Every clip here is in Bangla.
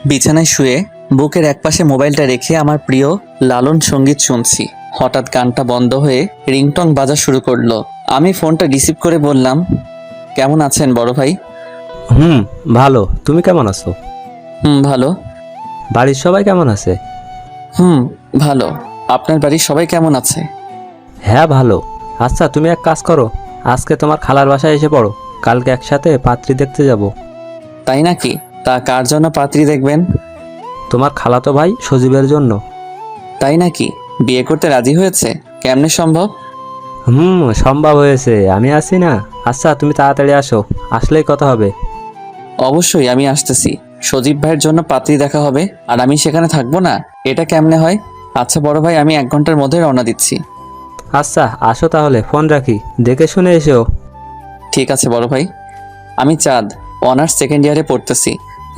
বিছানায় শুয়ে বুকের একপাশে মোবাইলটা রেখে আমার প্রিয় লালন সঙ্গীত শুনছি। হঠাৎ গানটা বন্ধ হয়ে রিংটং বাজা শুরু করলো। আমি ফোনটা রিসিভ করে বললাম, কেমন আছেন বড় ভাই? ভালো। তুমি কেমন আছো? ভালো। বাড়ির সবাই কেমন আছে? ভালো। আপনার বাড়ির সবাই কেমন আছে? হ্যাঁ ভালো। আচ্ছা তুমি এক কাজ করো, আজকে তোমার খালার বাসায় এসে পড়ো, কালকে একসাথে পাত্রী দেখতে যাব। তাই নাকি? তা কার জন্য পাত্রী দেখবেন? তোমার খালাতো ভাই সজীবের জন্য। তাই নাকি? বিয়ে করতে রাজি হয়েছে? কেমনে সম্ভব? সম্ভব হয়েছে, আমি আছি না। আচ্ছা তুমি তাড়াতাড়ি আসো, আসলেই কথা হবে। অবশ্যই আমি আসতেছি। সজীব ভাইয়ের জন্য পাত্রী দেখা হবে আর আমি সেখানে থাকবো না? এটা কেমনে হয়? আচ্ছা বড় ভাই, আমি 1 ঘন্টার মধ্যে রওনা দিচ্ছি। আচ্ছা আসো তাহলে, ফোন রাখি, দেখে শুনে এসো। ঠিক আছে বড় ভাই। আমি চাঁদ, অনার্স সেকেন্ড ইয়ারে পড়তেছি।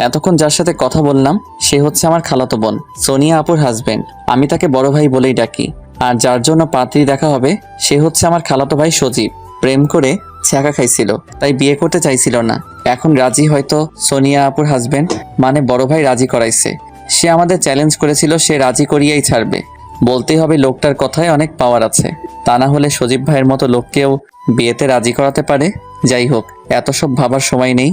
এতক্ষণ যার সাথে কথা বললাম সে হচ্ছে আমার খালাতো বোন, সোনিয়া আপুর হাজবেন্ড। আমি তাকে বড় ভাই বলেই ডাকি। আর যার জন্য পাত্রী দেখা হবে সে হচ্ছে আমার খালাতো ভাই সজীব। প্রেম করে ছ্যাঁকা খাইছিল, তাই বিয়ে করতে চাইছিল না। এখন রাজি, হয়তো সোনিয়া আপুর হাজবেন্ড মানে বড় ভাই রাজি করাইছে। সে আমাদের চ্যালেঞ্জ করেছিল, সে রাজি করিয়েই ছাড়বে। বলতেই হবে লোকটার কথায় অনেক পাওয়ার আছে। তা না হলে সজীব ভাইয়ের মতো লোককেও বিয়েতে রাজি করাতে পারে। যাই হোক, এত সব ভাবার সময় নেই।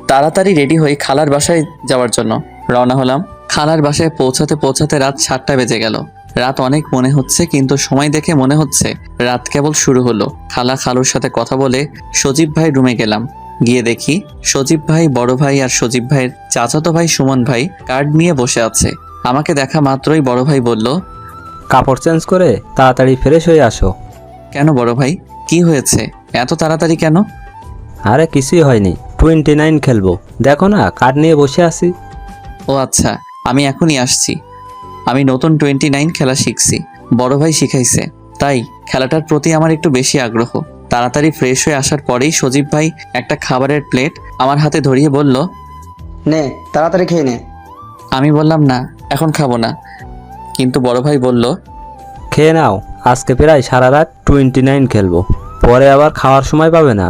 তাড়াতাড়ি রেডি হয়ে খালার বাসায় যাওয়ার জন্য রওনা হলাম। খালার বাসায় পৌঁছাতে পৌঁছাতে রাত 7টা বেজে গেল। রাত অনেক মনে হচ্ছে, কিন্তু সময় দেখে মনে হচ্ছে রাত কেবল শুরু হলো। খালা খালুর সাথে কথা বলে সজীব ভাই রুমে গেলাম। গিয়ে দেখি সজীব ভাই, বড় ভাই আর সজীব ভাইয়ের চাচাতো ভাই সুমন ভাই কার্ড নিয়ে বসে আছে। আমাকে দেখা মাত্রই বড় ভাই বলল, কাপড় চেঞ্জ করে তাড়াতাড়ি ফ্রেশ হয়ে আসো। কেন বড় ভাই, কি হয়েছে? এত তাড়াতাড়ি কেন? আরে কিছুই হয়নি, 29 খেলবো, দেখো না কার্ড নিয়ে বসে আছি। ও আচ্ছা, আমি এখনই আসছি। আমি নতুন 29 খেলা শিখছি, বড় ভাই শিখাইছে, তাই খেলাটার প্রতি আমার একটু বেশি আগ্রহ। তাড়াতাড়ি ফ্রেশ হয়ে আসার পরেই সজীব ভাই একটা খাবারের প্লেট আমার হাতে ধরিয়ে বলল, নে তাড়াতাড়ি খেয়ে নে। আমি বললাম না, এখন খাবো না। কিন্তু বড় ভাই বলল, খেয়ে নাও, আজকে প্রায় সারা রাত 29 খেলবো, পরে আবার খাওয়ার সময় পাবে না।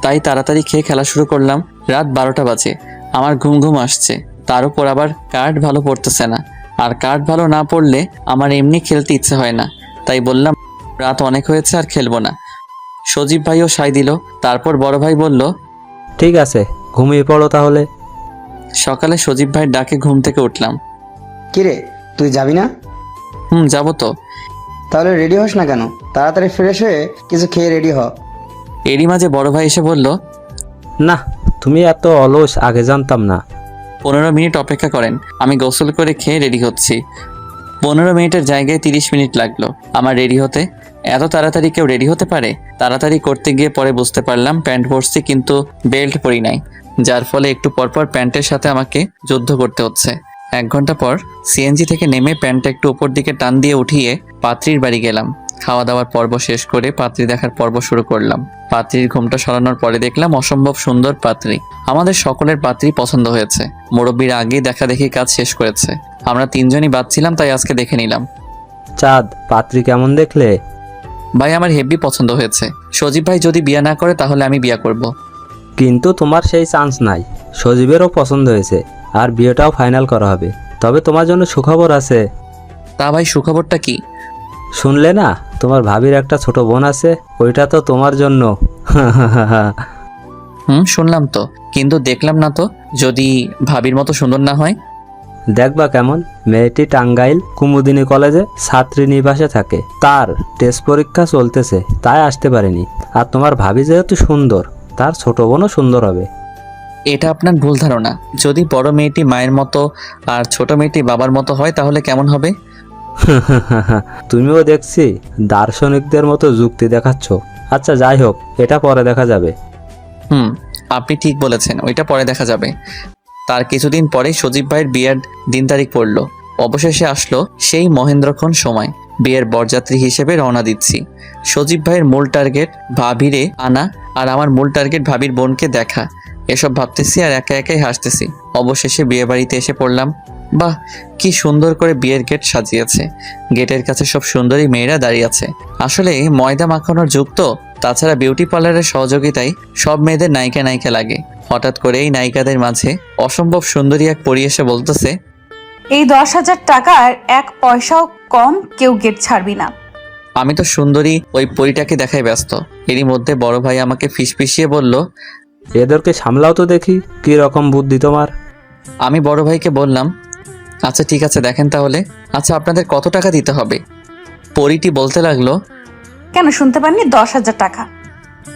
তাই তাড়াতাড়ি খেয়ে খেলা শুরু করলাম। রাত 12টা বাজে, আমার ঘুম ঘুম আসছে। তার উপর আবার কার্ড ভালো পড়তেছে না। আর কার্ড ভালো না পড়লে আমার এমনি খেলতে ইচ্ছে হয় না। তাই বললাম, রাত অনেক হয়েছে, আর খেলবো না। সজীব ভাইও সায় দিল। তারপর বড় ভাই বলল, ঠিক আছে, ঘুমিয়ে পড়ো তাহলে। সকালে সজীব ভাইয়ের ডাকে ঘুম থেকে উঠলাম। কিরে, তুই যাবি না? যাবো তো। তাহলে রেডি হস না কেন? তাড়াতাড়ি ফ্রেশ হয়ে কিছু খেয়ে রেডি হ। এরই মাঝে বড় ভাই এসে বলল, না, তুমি এত অলস, আগে জানতাম না। 15 মিনিট অপেক্ষা করেন, আমি গোসল করে খেয়ে রেডি হচ্ছি। 15 মিনিটের জায়গায় 30 মিনিট লাগলো আমার রেডি হতে। এত তাড়াতাড়ি কেউ রেডি হতে পারে? তাড়াতাড়ি করতে গিয়ে পরে বুঝতে পারলাম প্যান্ট পরছি কিন্তু বেল্ট পরি নাই, যার ফলে একটু পরপর প্যান্টের সাথে আমাকে যুদ্ধ করতে হচ্ছে। 1 ঘন্টা পর সিএনজি থেকে নেমে প্যান্টটা একটু উপর দিকে টান দিয়ে উঠিয়ে পাত্রীর বাড়ি গেলাম। খাওয়া দাওয়ার পর্ব শেষ করে পাত্রী দেখার পর্ব শুরু করলাম। পাত্রীর ঘুমটা সরানোর পরে দেখলাম অসম্ভব সুন্দর পাত্রী। আমাদের সকলের পাত্রী পছন্দ হয়েছে। মুরব্বীর আগেই দেখা দেখি কাজ শেষ করেছে। আমরা 3জনই বাদ ছিলাম, তাই আজকে দেখে নিলাম। চাঁদ, পাত্রী কেমন দেখলে? ভাই আমার হেব্বি পছন্দ হয়েছে। সজীব ভাই যদি বিয়ে না করে তাহলে আমি বিয়ে করব। কিন্তু তোমার সেই চান্স নাই, সজীবেরও পছন্দ হয়েছে, আর বিয়েটাও ফাইনাল করা হবে। তবে তোমার জন্য সুখবর আছে। তা ভাই, সুখবরটা কি? শুনলে না, তোমার ভাবির একটা ছোট বোন আছে, ওইটা তো তোমার জন্য। শুনলাম তো, কিন্তু দেখলাম না তো। যদি ভাবির মতো সুন্দর না হয়? দেখবা কেমন, মেয়েটি টাঙ্গাইল কুমুদিনী কলেজে ছাত্রী নিবাসে থাকে, তার টেস্ট পরীক্ষা চলতেছে, তাই আসতে পারেনি। আর তোমার ভাবি যেহেতু সুন্দর, তার ছোট বোনও সুন্দর হবে। এটা আপনার ভুল ধারণা। যদি বড় মেয়েটি মায়ের মতো আর ছোট মেয়েটি বাবার মতো হয় তাহলে কেমন হবে? তুমিও দেখছি দার্শনিকদের মতো যুক্তি দেখাচ্ছ। আচ্ছা যাই হোক, এটা পরে দেখা যাবে। আপনি ঠিক বলেছেন, ওইটা পরে দেখা যাবে। তার কিছুদিন পরেই সজীব ভাইয়ের বিয়ের দিন তারিখ পড়লো। অবশেষে আসলো সেই মহেন্দ্রক্ষণ সময়। বিয়ের বরযাত্রী হিসেবে রওনা দিচ্ছি। সজীব ভাইয়ের মূল টার্গেট ভাবিরে আনা, আর আমার মূল টার্গেট ভাবির বোনকে দেখা। এসব ভাবতেছি আর একা একাই হাসতেছি। অবশেষে বিয়ে বাড়িতে এসে পড়লাম। বাহ, কি সুন্দর করে বিয়ের গেট সাজিয়েছে। গেটের কাছে সব সুন্দরী মেয়েরা দাঁড়িয়ে আছে। আসলে ময়দা মাখানোর যুগ তো, তাছাড়া বিউটি পার্লারের সহযোগিতায় সব মেয়েদের নায়িকা নায়িকা লাগে। হঠাৎ করে এই নায়িকাদের মাঝে অসম্ভব সুন্দরী এক পরী এসে বলতেছে, এই 10,000 টাকার 1 পয়সাও কম কেউ গেট ছাড়বি না। আমি তো সুন্দরী ওই পরীটাকে দেখাই ব্যস্ত। এরই মধ্যে বড় ভাই আমাকে ফিসফিসিয়ে বলল, এদেরকে সামলাও তো দেখি, কি রকম বুদ্ধি তোমার। আমি বড় ভাইকে বললাম, আচ্ছা ঠিক আছে দেখেন তাহলে। আচ্ছা আপনাদের কত টাকা দিতে হবে? পরীটি বলতে লাগলো, কেন শুনতে পাননি? 10,000 টাকা।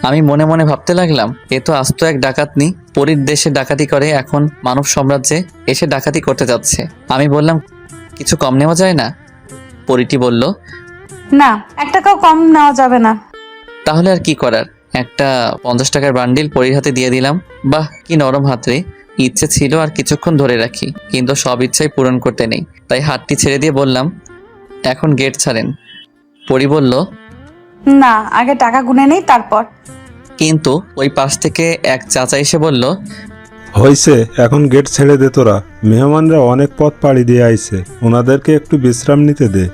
আমি মনে মনে ভাবতে লাগলাম, এ তো আস্ত এক ডাকাতনি। পরীর দেশে ডাকাতি করে, এখন মানব সাম্রাজ্যে এসে ডাকাতি করতে যাচ্ছে। আমি বললাম, কিছু কম নেওয়া যায় না? পরীটি বলল, না, 1 টাকাও কম নেওয়া যাবে না। তাহলে আর কি করার, একটা 50 টাকার বান্ডিল পরীর হাতে দিয়ে দিলাম। বাহ কি নরম হাত রে। ইচ্ছে ছিল আর কিছুক্ষণ ধরে রাখি, কিন্তু সব ইচ্ছাই পূরণ করতে নেই, তাই হাতটি ছেড়ে দিয়ে বললাম, এখন গেট ছাড়েন। পরী বলল, না, আগে টাকা গুনে নেই তারপর। কিন্তু ওই পাশ থেকে এক চাচা এসে বলল, হইছে, এখন গেট ছেড়ে দে তোরা। মেহমানরা অনেক পথ পাড়ি দিয়ে আইছে, ওনাদেরকে একটু বিশ্রাম নিতে দে।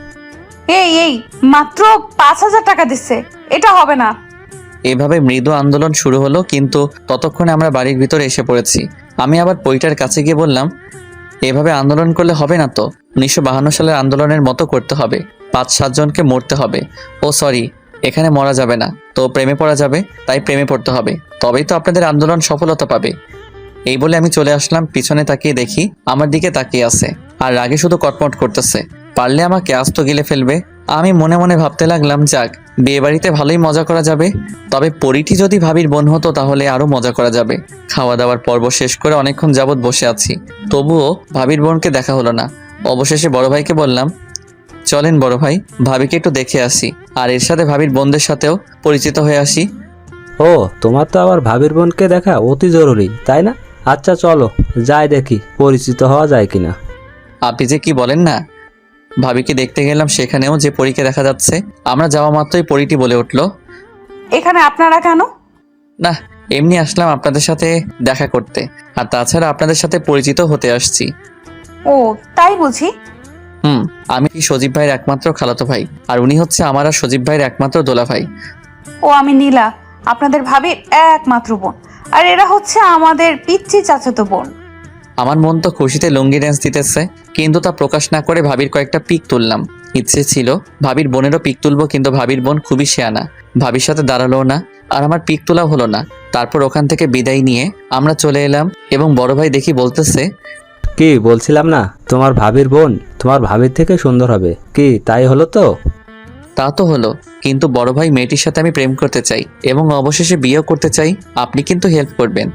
এই মাত্র 5,000 টাকা দিচ্ছে, এটা হবে না। এভাবে মৃদু আন্দোলন শুরু হলো, কিন্তু ততক্ষণে আমরা বাড়ির ভিতরে এসে পড়েছি। আমি আবার পরীটার কাছে গিয়ে বললাম, এভাবে আন্দোলন করলে হবে না তো, 1952 সালের আন্দোলনের মতো করতে হবে, 5-7 জনকে মরতে হবে। ও সরি, এখানে মরা যাবে না, তো প্রেমে পড়া যাবে, তাই প্রেমে পড়তে হবে, তবেই তো আপনাদের আন্দোলন সফলতা পাবে। এই বলে আমি চলে আসলাম। পিছনে তাকিয়ে দেখি আমার দিকে তাকিয়ে আছে, আর রাগে শুধু কটমট করতেছে। পারলে আমাকে আস্ত গিলে ফেলবে। আমি মনে মনে ভাবতে লাগলাম, যাক, বিয়ে বাড়িতে ভালোই মজা করা যাবে। তবে পরীটি যদি ভাবির বোন হতো তাহলে আরো মজা করা যাবে। খাওয়া দাওয়ার পর্ব শেষ করে অনেকক্ষণ যাবৎ বসে আছি, তবুও ভাবির বোনকে দেখা হলো না। অবশেষে বড় ভাইকে বললাম, চলেন বড় ভাই, ভাবিকে একটু দেখে আসি, আর এর সাথে ভাবির বোনদের সাথেও পরিচিত হয়ে আসি। ও, তোমার তো আবার ভাবির বোনকে দেখা অতি জরুরি, তাই না? আচ্ছা চলো, যাই দেখি পরিচিত হওয়া যায় কিনা। আপনি যে কি বলেন না। ভাবিকে দেখতে গেলাম, সেখানেও যে পরীকে দেখা যাচ্ছে। আমরা যাওয়া মাত্রই পরীটি বলে উঠল, এখানে আপনারা কেন? না, এমনি আসলাম আপনাদের সাথে দেখা করতে, আর তাছাড়া আপনাদের সাথে পরিচিত হতে আসছি। ও তাই বুঝি। আমি সজীব ভাইয়ের একমাত্র খালাতো ভাই, আর উনি হচ্ছে আমার আর সজীব ভাইয়ের একমাত্র দোলা ভাই। ও আমি নীলা, আপনাদের ভাবির একমাত্র বোন, আর এরা হচ্ছে আমাদের পিচ্চি চাচাতো বোন। আমার মন তো খুশিতে লুঙ্গি ড্যান্স দিতেছে, কিন্তু তা প্রকাশ না করে ভাবির কয়েকটা পিক তুললাম। ইচ্ছে ছিল ভাবির বোনেরও পিক তুলবো, কিন্তু ভাবির বোন খুবই শেয়ানা, ভাবির সাথে দাঁড়ালো না, আর আমার পিক তোলাও হলো না। তারপর ওখান থেকে বিদায় নিয়ে আমরা চলে এলাম, এবং বড় ভাই দেখি বলতেছে, কি বলছিলাম না, তোমার ভাবির বোন তোমার ভাবির থেকে সুন্দর হবে, কি তাই হলো তো? তা তো হলো, কিন্তু বড় ভাই মেয়েটির সাথে আমি প্রেম করতে চাই, এবং অবশেষে বিয়েও করতে চাই। আপনি কিন্তু হেল্প করবেন।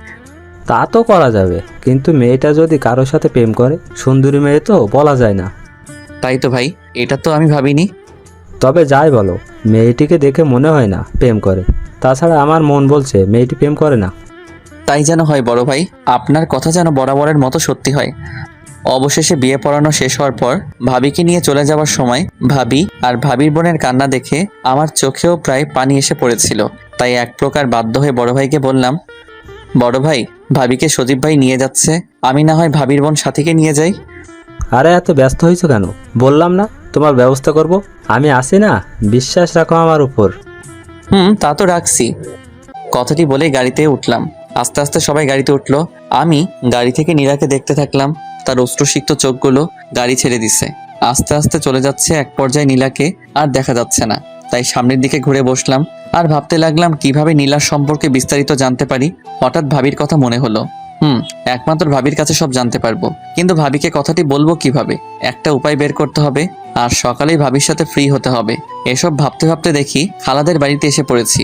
তা তো করা যাবে, কিন্তু মেয়েটা যদি কারোর সাথে প্রেম করে, সুন্দরী মেয়ে তো বলা যায় না। তাই তো ভাই, এটা তো আমি ভাবিনি। তবে যাই বলো, মেয়েটিকে দেখে মনে হয় না প্রেম করে। তাছাড়া আমার মন বলছে মেয়েটি প্রেম করে না। তাই যেন হয় বড় ভাই, আপনার কথা যেন বরাবরের মতো সত্যি হয়। অবশেষে বিয়ে পড়ানো শেষ হওয়ার পর ভাবিকে নিয়ে চলে যাওয়ার সময় ভাবি আর ভাবির বোনের কান্না দেখে আমার চোখেও প্রায় পানি এসে পড়েছিল। তাই এক প্রকার বাধ্য হয়ে বড় ভাইকে বললাম, বড় ভাই, ভাবিকে সজীব ভাই নিয়ে যাচ্ছে, আমি না হয় ভাবির বোন সাথীকে নিয়ে যাই। আরে এত ব্যস্ত হয়েছো কেন? বললাম না তোমার ব্যবস্থা করব, আমি আসি না, বিশ্বাস রাখো আমার উপর। তা তো রাখছি। কথাটি বলে গাড়িতে উঠলাম। আস্তে আস্তে সবাই গাড়িতে উঠলো। আমি গাড়ি থেকে নীলাকে দেখতে থাকলাম, তার অশ্রুসিক্ত চোখগুলো গাড়ি ছেড়ে দিছে। আস্তে আস্তে চলে যাচ্ছে, এক পর্যায়ে নীলাকে আর দেখা যাচ্ছে না। তাই সামনের দিকে ঘুরে বসলাম, আর ভাবতে লাগলাম কিভাবে নীলার সম্পর্কে বিস্তারিত জানতে পারি। হঠাৎ ভাবির কথা মনে হলো। একমাত্র ভাবির কাছে সব জানতে পারবো, কিন্তু ভাবিকে কথাটি বলবো কিভাবে? একটা উপায় বের করতে হবে, আর সকালেই ভাবির সাথে ফ্রি হতে হবে। এসব ভাবতে ভাবতে দেখি খালাদের বাড়িতে এসে পড়েছি।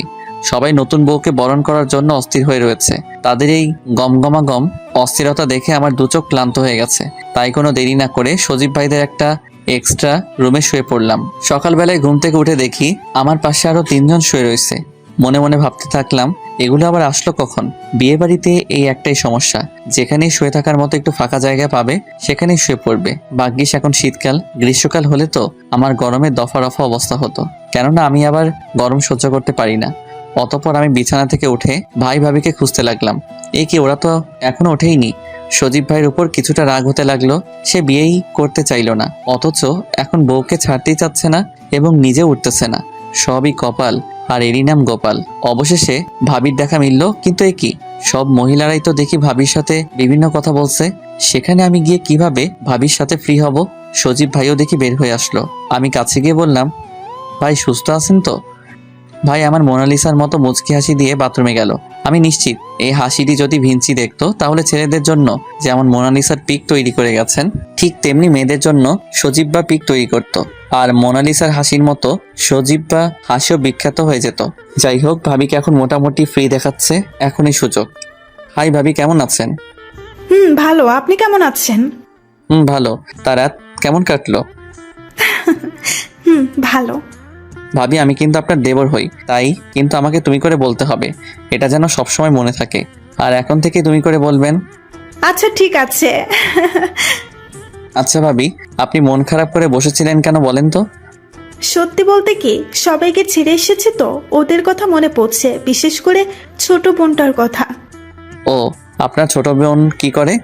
সবাই নতুন বউকে বরণ করার জন্য অস্থির হয়ে রয়েছে। তাদের এই গমগমাগম অস্থিরতা দেখে আমার দুচোখ ক্লান্ত হয়ে গেছে। তাই কোনো দেরি না করে সজীব ভাইদের একটা এক্সট্রা রুমে শুয়ে পড়লাম। সকালবেলায় ঘুম থেকে উঠে দেখি আমার পাশে আরো 3 জন শুয়ে রয়েছে। মনে মনে ভাবতে থাকলাম, এগুলো আবার আসলো কখন? বিয়ে বাড়িতে এই একটাই সমস্যা, যেখানেই শুয়ে থাকার মতো একটু ফাঁকা জায়গা পাবে সেখানেই শুয়ে পড়বে। ভাগ্যিস এখন শীতকাল, গ্রীষ্মকাল হলে তো আমার গরমে দফা রফা অবস্থা হতো, কেননা আমি আবার গরম সহ্য করতে পারি না। অতঃপর আমি বিছানা থেকে উঠে ভাই ভাবিকে খুঁজতে লাগলাম। কি, ওরা তো এখনো ওঠেইনি। সজীব ভাইয়ের উপর কিছুটা রাগ হতে লাগলো। সে বিয়েই করতে চাইল না, অথচ এখন বউকে ছাড়তেই চাচ্ছে না এবং নিজে উঠতেছে না। সবই কপাল, আর এরই নাম গোপাল। অবশেষে ভাবির দেখা মিলল, কিন্তু এ কি, সব মহিলারাই তো দেখি ভাবির সাথে বিভিন্ন কথা বলছে। সেখানে আমি গিয়ে কিভাবে ভাবির সাথে ফ্রি হব? সজীব ভাইও দেখি বের হয়ে আসলো। আমি কাছে গিয়ে বললাম, ভাই সুস্থ আছেন তো? ভাই আমার মোনালিসার মতো মুচকি হাসি দিয়ে বাথরুমে গেল। আমি নিশ্চিত এই হাসিটি যদি ভিঞ্চি দেখতো, তাহলে ছেলেদের জন্য যেমন মোনালিসার পিক তৈরি করে গেছেন, ঠিক তেমনি মেয়েদের জন্য সজীব বা পিক তৈরি করত। আর মোনালিসার হাসির মতো সজীব বা হাসিও বিখ্যাত হয়ে যেত। যাই হোক, ভাবিকে এখন মোটামুটি ফ্রি দেখাচ্ছে, এখনই সুযোগ। হাই ভাবি, কেমন আছেন? ভালো। আপনি কেমন আছেন? ভালো। তা রাত কেমন কাটলো? ভালো। ভাবি আমি কিন্তু আপনার দেবর হই, তাই কিন্তু আমাকে তুমি করে বলতে হবে, এটা যেন সবসময় মনে থাকে। আর এখন থেকে তুমি করে বলবেন। আচ্ছা ঠিক আছে। আচ্ছা ভাবি, আপনি মন খারাপ করে বসেছিলেন কেন বলেন তো? সত্যি বলতে কি, সবাইকে ছেড়ে এসেছে তো ওদের কথা মনে পড়ছে, বিশেষ করে ছোট বোনটার কথা। ও, আপনার ছোট বোন কি করে?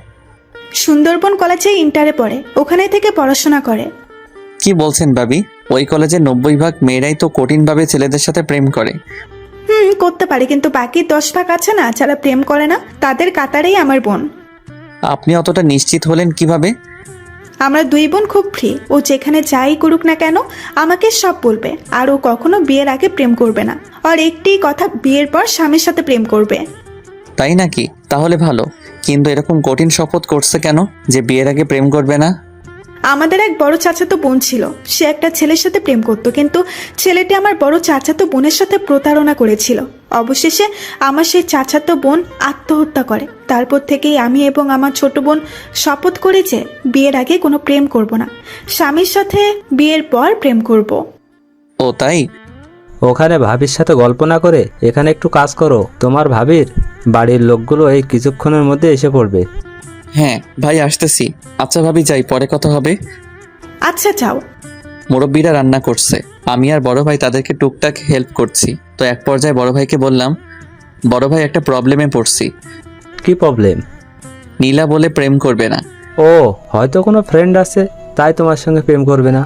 সুন্দরবন কলেজে ইন্টারে পড়ে, ওখানে থেকে পড়াশোনা করে। কি বলছেন ভাবি? ওই কলেজে 90% মেয়েরাই তো কঠিনভাবে ছেলেদের সাথে প্রেম করে। করতে পারে, কিন্তু বাকি 10 ভাগ আছে না যারা প্রেম করে না, তাদের কাতারেই আমার বোন। আপনি অতটা নিশ্চিত হলেন কিভাবে? আমরা 2 বোন খুব ফ্রি। ও যেখানে যাই করুক না কেন আমাকে সব বলবে। আর ও কখনো বিয়ের আগে প্রেম করবে না। আর একটি কথা, বিয়ের পর স্বামীর সাথে প্রেম করবে। তাই নাকি? তাহলে ভালো। কিন্তু এরকম কঠিন শপথ করছে কেন যে বিয়ের আগে প্রেম করবে না? আমাদের এক বড় চাচাতো বোন ছিল, সে একটা ছেলের সাথে প্রেম করতো, কিন্তু ছেলেটি আমার বড় চাচাতো বোনের সাথে প্রতারণা করেছিল। অবশেষে আমার সেই চাচাতো বোন আত্মহত্যা করে। তারপর থেকেই আমি এবং আমার ছোট বোন শপথ করি যে বিয়ের আগে কোনো প্রেম করব না, স্বামীর সাথে বিয়ের পর প্রেম করব। ও তাই? ওখানে ভাবির সাথে গল্প না করে এখানে একটু কাজ করো। তোমার ভাবির বাড়ির লোকগুলো এই কিছুক্ষণের মধ্যে এসে পড়বে। হ্যাঁ ভাই, আসতেছি। আচ্ছা ভাবি, যাই, পরে কথা হবে। আচ্ছা যাও। মুরব্বীরা রান্না করছে, আমি আর বড় ভাই তাদেরকে টুকটাক হেল্প করছি। তো এক পর্যায়ে বড় ভাইকে বললাম, বড় ভাই একটা প্রবলেমে পড়ছি। কি প্রবলেম? নীলা বলে প্রেম করবে না। ও, হয়তো কোনো ফ্রেন্ড আছে তাই তোমার সঙ্গে প্রেম করবে না।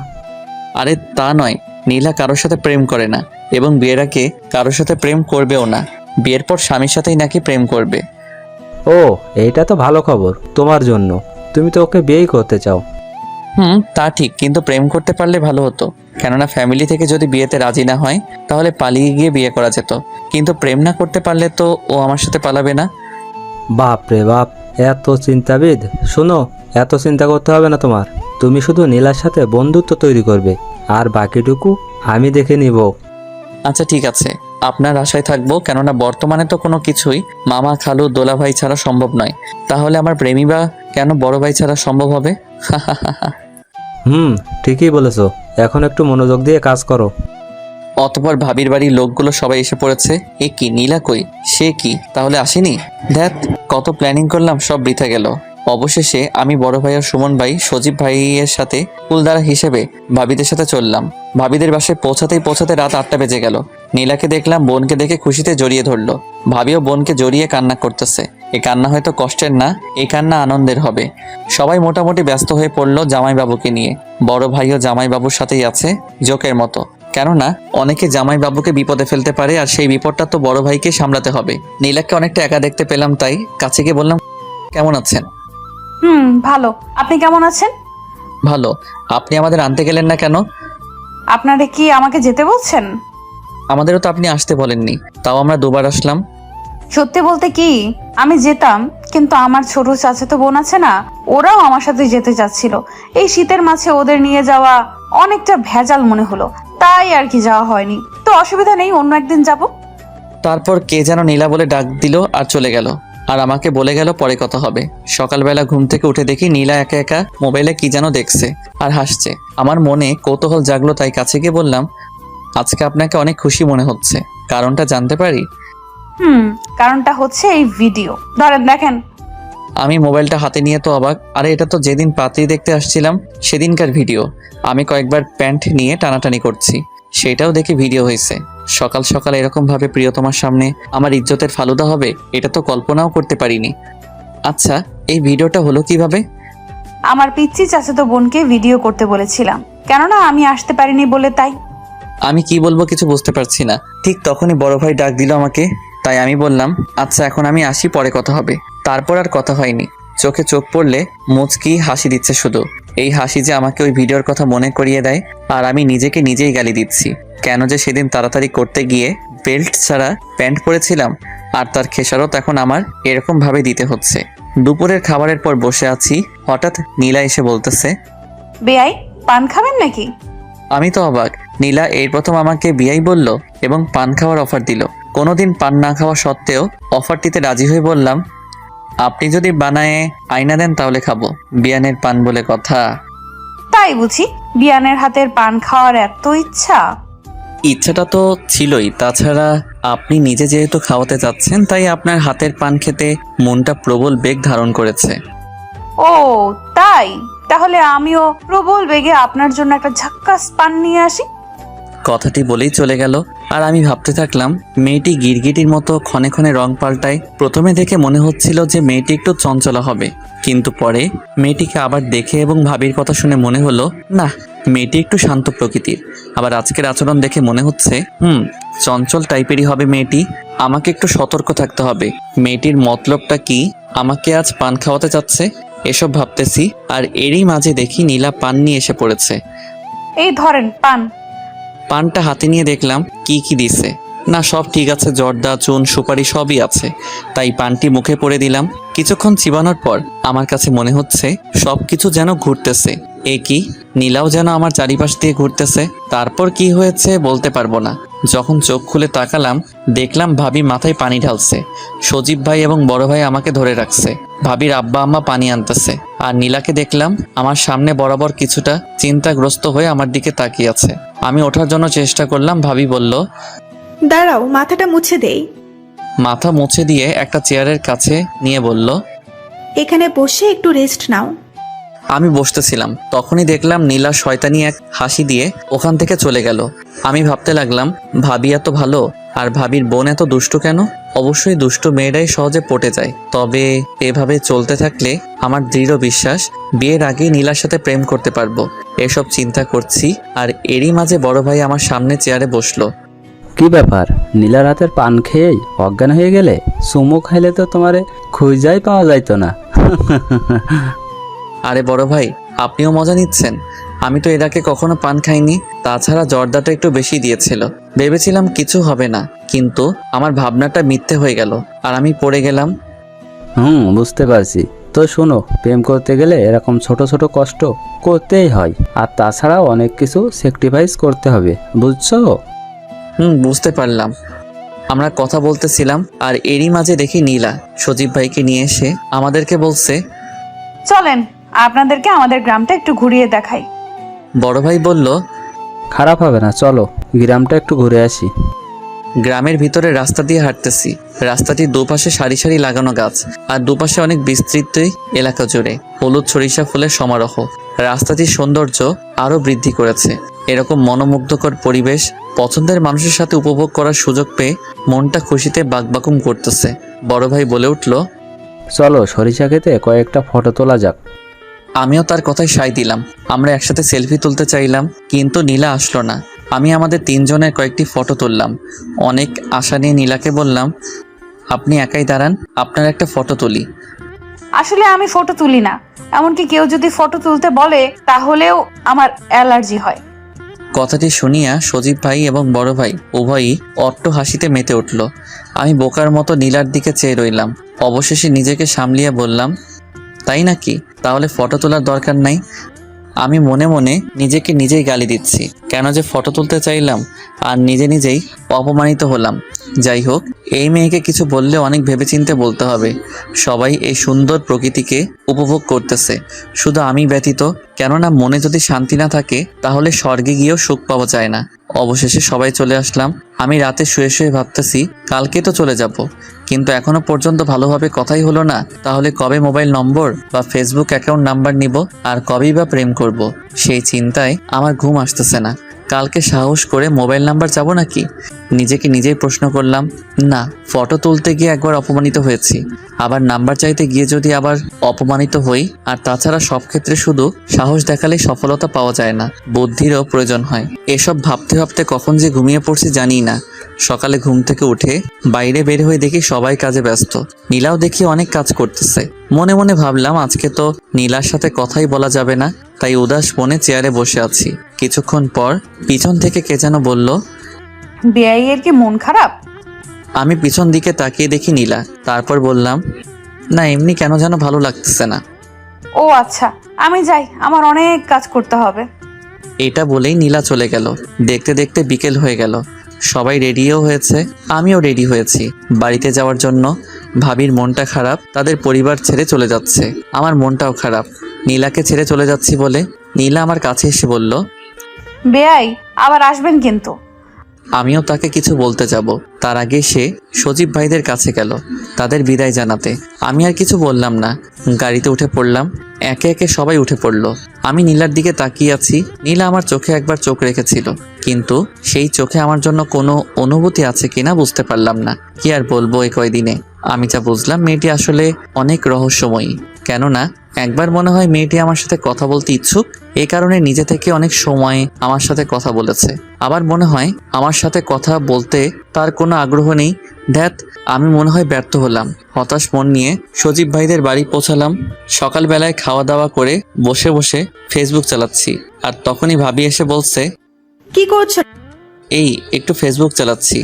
আরে তা নয়, নীলা কারোর সাথে প্রেম করে না, এবং বিয়ের আগে কারোর সাথে প্রেম করবেও না। বিয়ের পর স্বামীর সাথেই নাকি প্রেম করবে। ও, এইটা তো ভালো খবর তোমার জন্য। তুমি তো ওকে বিয়েই করতে চাও। তা ঠিক, কিন্তু প্রেম করতে পারলে ভালো হতো। কেননা ফ্যামিলি থেকে যদি বিয়েতে রাজি না হয়, তাহলে পালিয়ে গিয়ে বিয়ে করা যেত। কিন্তু প্রেম না করতে পারলে তো ও আমার সাথে পালাবে না। বাপ রে বাপ, এত চিন্তাবিদ। শোনো, এত চিন্তা করতে হবে না তোমার। তুমি শুধু নীলার সাথে বন্ধুত্ব তৈরি করবে, আর বাকিটুকু আমি দেখে নিব। আচ্ছা ঠিক আছে, আপনার আশায় থাকবো। কেননা বর্তমানে তো কোনো কিছুই মামা, খালু, দোলা ভাই ছাড়া সম্ভব নয়। তাহলে আমার প্রেমী বা কেন বড় ভাই ছাড়া সম্ভব হবে? ঠিকই বলেছো। এখন একটু মনোযোগ দিয়ে কাজ করো। অতপর ভাবির বাড়ির লোকগুলো সবাই এসে পড়েছে। এ কি, নীলা কই? সে কি তাহলে আসেনি? ধ্যাত, কত প্ল্যানিং করলাম, সব বৃথা গেল। অবশেষে আমি বড় ভাই আর সুমন ভাই সজীব ভাইয়ের সাথে কুলদারা হিসেবে ভাবিদের সাথে চললাম। ভাবিদের বাসায় পৌঁছাতে রাত 8টা বেজে গেল। নীলাকে দেখলাম বোনকে দেখে খুশিতে জড়িয়ে ধরলো। ভাবিও বোনকে জড়িয়ে কান্না করতেছে। এই কান্না হয়তো কষ্টের না, এই কান্না আনন্দের হবে। সবাই মোটামুটি ব্যস্ত হয়ে পড়লো জামাইবাবুকে নিয়ে। বড় ভাইও জামাইবাবুর সাথেই আছে জোকের মতো। কেননা অনেকে জামাইবাবুকে বিপদে ফেলতে পারে, আর সেই বিপদটা তো বড় ভাইকে সামলাতে হবে। নীলাকে অনেকটা একা দেখতে পেলাম, তাই কাছে গিয়ে বললাম, কেমন আছেন? ভালো। আপনি কেমন আছেন? ভালো। আপনি আমাদের আনতে গেলেন না কেন? আপনারা কি আমাকে যেতে বলছেন? আমাদেরও তো আপনি আসতে বলেননি, তাও আমরা দুবার আসলাম। সত্যি বলতে কি, আমি যেতাম, কিন্তু আমার ছোট চাচাতো বোন আছে না, ওরাও আমার সাথে যেতে চাচ্ছিল। এই শীতের মাঝে ওদের নিয়ে যাওয়া অনেকটা ভেজাল মনে হলো, তাই আর কি যাওয়া হয়নি। তো অসুবিধা নেই, অন্য একদিন যাব। তারপর কে যেন নীলা বলে ডাক দিল আর চলে গেল। আর আমাকে বলে গেল পরে কথা হবে। সকালবেলা ঘুম থেকে উঠে দেখি নীলা একা একা মোবাইলে কি যেন দেখছে আর হাসছে। আমার মনে কৌতূহল জাগলো, তাই কাছে গিয়ে বললাম, আজকে আপনাকে অনেক খুশি মনে হচ্ছে, কারণটা জানতে পারি? কারণটা হচ্ছে এই ভিডিও, ধরেন দেখেন। আমি মোবাইলটা হাতে নিয়ে তো অবাক। আরে এটা তো যেদিন পাত্রী দেখতে আসছিলাম সেদিনকার ভিডিও। আমি কয়েকবার প্যান্ট নিয়ে টানাটানি করছি, সেটাও দেখি ভিডিও হয়েছে। সকাল সকাল এরকম ভাবে প্রিয়তমার সামনে আমার ইজ্জতের ফালুদা হবে, এটা তো কল্পনাও করতে পারিনি। আচ্ছা, এই ভিডিওটা হলো কিভাবে? আমার পিচ্চি চাচাতো বোনকে ভিডিও করতে বলেছিলাম, কেননা আমি আসতে পারিনি বলে, তাই। আমি কি বলবো কিছু বুঝতে পারছি না। ঠিক তখনই বড় ভাই ডাক দিল আমাকে, তাই আমি বললাম আচ্ছা এখন আমি আসি, পরে কথা হবে। তারপর আর কথা হয়নি। চোখে চোখ পড়লে মুচকি হাসি দিচ্ছে শুধু। এই হাসি যে আমাকে ওই ভিডিওর কথা মনে করিয়ে দেয়, আর আমি নিজেকে নিজেই গালি দিচ্ছি। কেন যে সেদিন তাড়াতাড়ি করতে গিয়ে বেল্ট ছাড়া প্যান্ট পরেছিলাম, আর তার খেসারত এখন আমার এরকম ভাবে দিতে হচ্ছে। দুপুরের খাবারের পর বসে আছি, হঠাৎ নীলা এসে বলতেছে, বেয়াই পান খাবেন নাকি? আমি তো অবাক। নীলা এই প্রথম আমাকে বিয়াই বলল এবং পান খাওয়ার অফার দিল। কোনোদিন পান না খাওয়া সত্ত্বেও অফারটিতে রাজি হয়ে বললাম, আপনি যদি বানায়ে আয়না দেন তাহলে খাবো, বিয়ানের পান বলে কথা। তাই বুঝি বিয়ানের হাতের পান খাওয়ার এত ইচ্ছা? ইচ্ছাটা তো ছিলই, তাছাড়া আপনি নিজে যেহেতু খাওয়াতে যাচ্ছেন তাই আপনার হাতের পান খেতে মনটা প্রবল বেগ ধারণ করেছে। ও তাই, তাহলে আমিও প্রবল বেগে আপনার জন্য একটা ঝাক্কাস পান নিয়ে আসি। কথাটি বলেই চলে গেল। আর আমি ভাবতে থাকলাম, মেয়েটি গিরগিটির মতো ক্ষণে ক্ষণে রং পাল্টায়। প্রথমে দেখে মনে হচ্ছিল যে মেয়েটি একটু চঞ্চলা হবে, কিন্তু পরে মেয়েটিকে আবার দেখে এবং ভাবির কথা শুনে মনে হলো না, মেয়েটি একটু শান্ত প্রকৃতির। আবার আজকের আচরণ দেখে মনে হচ্ছে চঞ্চল টাইপেরই হবে মেয়েটি। আমাকে একটু সতর্ক থাকতে হবে। মেয়েটির মতলবটা কি, আমাকে আজ পান খাওয়াতে চাচ্ছে, এসব ভাবতেছি। আর এরই মাঝে দেখি নীলা পান নিয়ে এসে পড়েছে। এই ধরেন পান। পানটা হাতে নিয়ে দেখলাম কি কি দিছে। না, সব ঠিক আছে, জর্দা, চুন, সুপারি সবই আছে। তাই পানটি মুখে পড়ে দিলাম। কিছুক্ষণ চিবানোর পর আমার কাছে মনে হচ্ছে সব কিছু যেন ঘুরতেছে। এ কি, নীলাও যেন আমার চারিপাশ দিয়ে ঘুরতেছে। তারপর কি হয়েছে বলতে পারবো না। যখন চোখ খুলে তাকালাম, দেখলাম ভাবি মাথায় পানি ঢালছে। সজীব ভাই এবং বড় ভাই আমাকে ধরে রাখছে। ভাবির আব্বা আম্মা পানি আনতেছে। আর নীলাকে দেখলাম আমার সামনে বরাবর কিছুটা চিন্তাগ্রস্ত হয়ে আমার দিকে তাকিয়ে আছে। আমি ওঠার জন্য চেষ্টা করলাম। ভাবি বলল, দাঁড়াও, মাথাটা মুছে দেই। মাথা মুছে দিয়ে একটা চেয়ারের কাছে নিয়ে বলল, এখানে বসে একটু রেস্ট নাও। আমি বসতেছিলাম, তখনই দেখলাম নীলা শয়তানি এক হাসি দিয়ে ওখান থেকে চলে গেল। আমি ভাবতে লাগলাম, ভাবি এত ভালো আর ভাবির বোন এত দুষ্টু কেন? অবশ্যই দুষ্টু মেয়েরাই সহজে পটে যায়। তবে এভাবে চলতে থাকলে আমার দৃঢ় বিশ্বাস বিয়ের আগেই নীলার সাথে প্রেম করতে পারবো। এসব চিন্তা করছি, আর এরই মাঝে বড় ভাই আমার সামনে চেয়ারে বসলো। কি ব্যাপার, নীলার হাতের পান খেয়েই অজ্ঞান হয়ে গেলে? চুমু খাইলে তো তোমারে খুঁজাই পাওয়া যাইতো না। আরে বড় ভাই, আপনিও মজা নিচ্ছেন? আমি তো এর আগে কখনো পান খাইনি। তাছাড়া জর্দাটা একটু বেশি দিয়েছিল। ভেবেছিলাম কিছু হবে না, কিন্তু আমার ভাবনাটা মিথ্যে হয়ে গেল আর আমি পড়ে গেলাম। বুঝতে পারছি। তো শোনো, প্রেম করতে গেলে এরকম ছোট ছোট কষ্ট করতেই হয়, আর তাছাড়াও অনেক কিছু স্যাক্রিফাইস করতে হবে, বুঝছো? বুঝতে পারলাম। আমরা কথা বলতেছিলাম, আর এরই মাঝে দেখি নীলা সজীব ভাইকে নিয়ে এসে আমাদেরকে বলছে, চলেন আপনাদেরকে আমাদের গ্রামটা একটু ঘুরিয়ে দেখাই। বড় ভাই বলল, খারাপ হবে না, চলো গ্রামটা একটু ঘুরে আসি। গ্রামের ভিতরে রাস্তা দিয়ে হাঁটতেছি। রাস্তাটির দুপাশে সারি সারি লাগানো গাছ, আর দুপাশে অনেক বিস্তৃত এলাকা জুড়ে হলুদ সরিষা ফুলের সমারোহ রাস্তাটির সৌন্দর্য আরও বৃদ্ধি করেছে। এরকম মনোমুগ্ধকর পরিবেশ পছন্দের মানুষের সাথে উপভোগ করার সুযোগ পেয়ে মনটা খুশিতে বাকবাকুম করতেছে। বড় ভাই বলে উঠল, চলো সরিষা খেতে কয়েকটা ফটো তোলা যাক। আমিও তার কথায় সায় দিলাম। আমরা একসাথে সেলফি তুলতে চাইলাম, কিন্তু নীলা আসলো না। আমি আমাদের তিনজনের কয়েকটি ফটো তুললাম। অনেক আশা নিয়ে নীলাকে বললাম, আপনি একাই দাঁড়ান, আপনার একটা ফটো তুলি। আসলে আমি ফটো তুলি না, এমনকি কেউ যদি ফটো তুলতে বলে তাহলেও আমার অ্যালার্জি হয়। কথাটি শুনিয়া সজীব ভাই এবং বড় ভাই উভয়ই অট্ট হাসিতে মেতে উঠল। আমি বোকার মতো নীলার দিকে চেয়ে রইলাম। অবশেষে নিজেকে সামলিয়ে বললাম, তাই নাকি? তাহলে ফটো তোলার দরকার নাই। আমি মনে মনে নিজেকে নিজেই গালি দিচ্ছি, কেন যে ফটো তুলতে চাইলাম আর নিজে নিজেই অপমানিত হলাম। যাই হোক, এই মেয়েকে কিছু বললে অনেক ভেবেচিন্তে বলতে হবে। সবাই এই সুন্দর প্রকৃতিকে উপভোগ করতেছে, শুধু আমি ব্যতীত। কেননা মনে যদি শান্তি না থাকে তাহলে স্বর্গে গিয়েও সুখ পাওয়া যায় না। অবশেষে সবাই চলে আসলাম। আমি রাতে শুয়ে শুয়ে ভাবতেছি কালকে তো চলে যাব, কিন্তু এখনো পর্যন্ত ভালোভাবে কথাই হলো না। তাহলে কবে মোবাইল নম্বর বা ফেসবুক অ্যাকাউন্ট নাম্বার নিব, আর কবেই বা প্রেম করব? সেই চিন্তায় আমার ঘুম আসতেছে না। কালকে সাহস করে মোবাইল নাম্বার যাবো নাকি? নিজেকে নিজেই প্রশ্ন করলাম। না, ফটো তুলতে গিয়ে একবার অপমানিত হয়েছি, আবার নাম্বার চাইতে গিয়ে যদি আবার অপমানিত হই। আর তাছাড়া সব ক্ষেত্রে শুধু সাহস দেখালেই সফলতা পাওয়া যায় না, বুদ্ধিরও প্রয়োজন হয়। এসব ভাবতে ভাবতে কখন যে ঘুমিয়ে পড়ছি জানি না। সকালে ঘুম থেকে উঠে বাইরে বের হয়ে দেখি সবাই কাজে ব্যস্ত। নীলাও দেখি অনেক কাজ করতেছে। মনে মনে ভাবলাম আজকে তো নীলার সাথে কথাই বলা যাবে না, তাই উদাস মনে চেয়ারে বসে আছি। কিছুক্ষণ পর পিছন থেকে কে যেন বলল, বেআইয়ের কি মন খারাপ? আমি পিছন দিকে তাকিয়ে দেখি নীলা। তারপর বললাম, না এমনি কেন যেন ভালো লাগতেছে না। ও আচ্ছা, আমি যাই, আমার অনেক কাজ করতে হবে। এটা বলেই নীলা চলে গেল। দেখতে দেখতে বিকেল হয়ে গেল। সবাই রেডিও হয়েছে, আমিও রেডি হয়েছি বাড়িতে যাওয়ার জন্য। ভাবির মনটা খারাপ, তাদের পরিবার ছেড়ে চলে যাচ্ছে। আমার মনটাও খারাপ, নীলাকে ছেড়ে চলে যাচ্ছি বলে। নীলা আমার কাছে এসে বলল, বেআই আবার আসবেন কিন্তু। আমিও তাকে কিছু বলতে যাব, তার আগে সে সজীব ভাইদের কাছে গেল তাদের বিদায় জানাতে। আমি আর কিছু বললাম না, গাড়িতে উঠে পড়লাম। একে একে সবাই উঠে পড়লো। আমি নীলার দিকে তাকিয়ে আছি। নীলা আমার চোখে একবার চোখ রেখেছিল, কিন্তু সেই চোখে আমার জন্য কোনো অনুভূতি আছে কিনা বুঝতে পারলাম না। কি আর বলবো, এই কয়দিনে আমি যা বুঝলাম মেয়েটি আসলে অনেক রহস্যময়ী। কেননা একবার মনে হয় মেয়েটি আমার সাথে কথা বলতে ইচ্ছুক, এই কারণে নিজে থেকে অনেক সময় আমার সাথে কথা বলেছে। আবার মনে হয় আমার সাথে কথা বলতে তার কোনো আগ্রহ নেই। ধ্যাত, আমি মনে হয় ব্যর্থ হলাম। হতাশ মন নিয়ে সজীব ভাইদের বাড়ি পৌঁছালাম। সকালবেলায় খাওয়া দাওয়া করে বসে বসে ফেসবুক চালাচ্ছি, আর তখনই ভাবি এসে বলছে, কি করছো? এই একটু ফেসবুক চালাচ্ছি।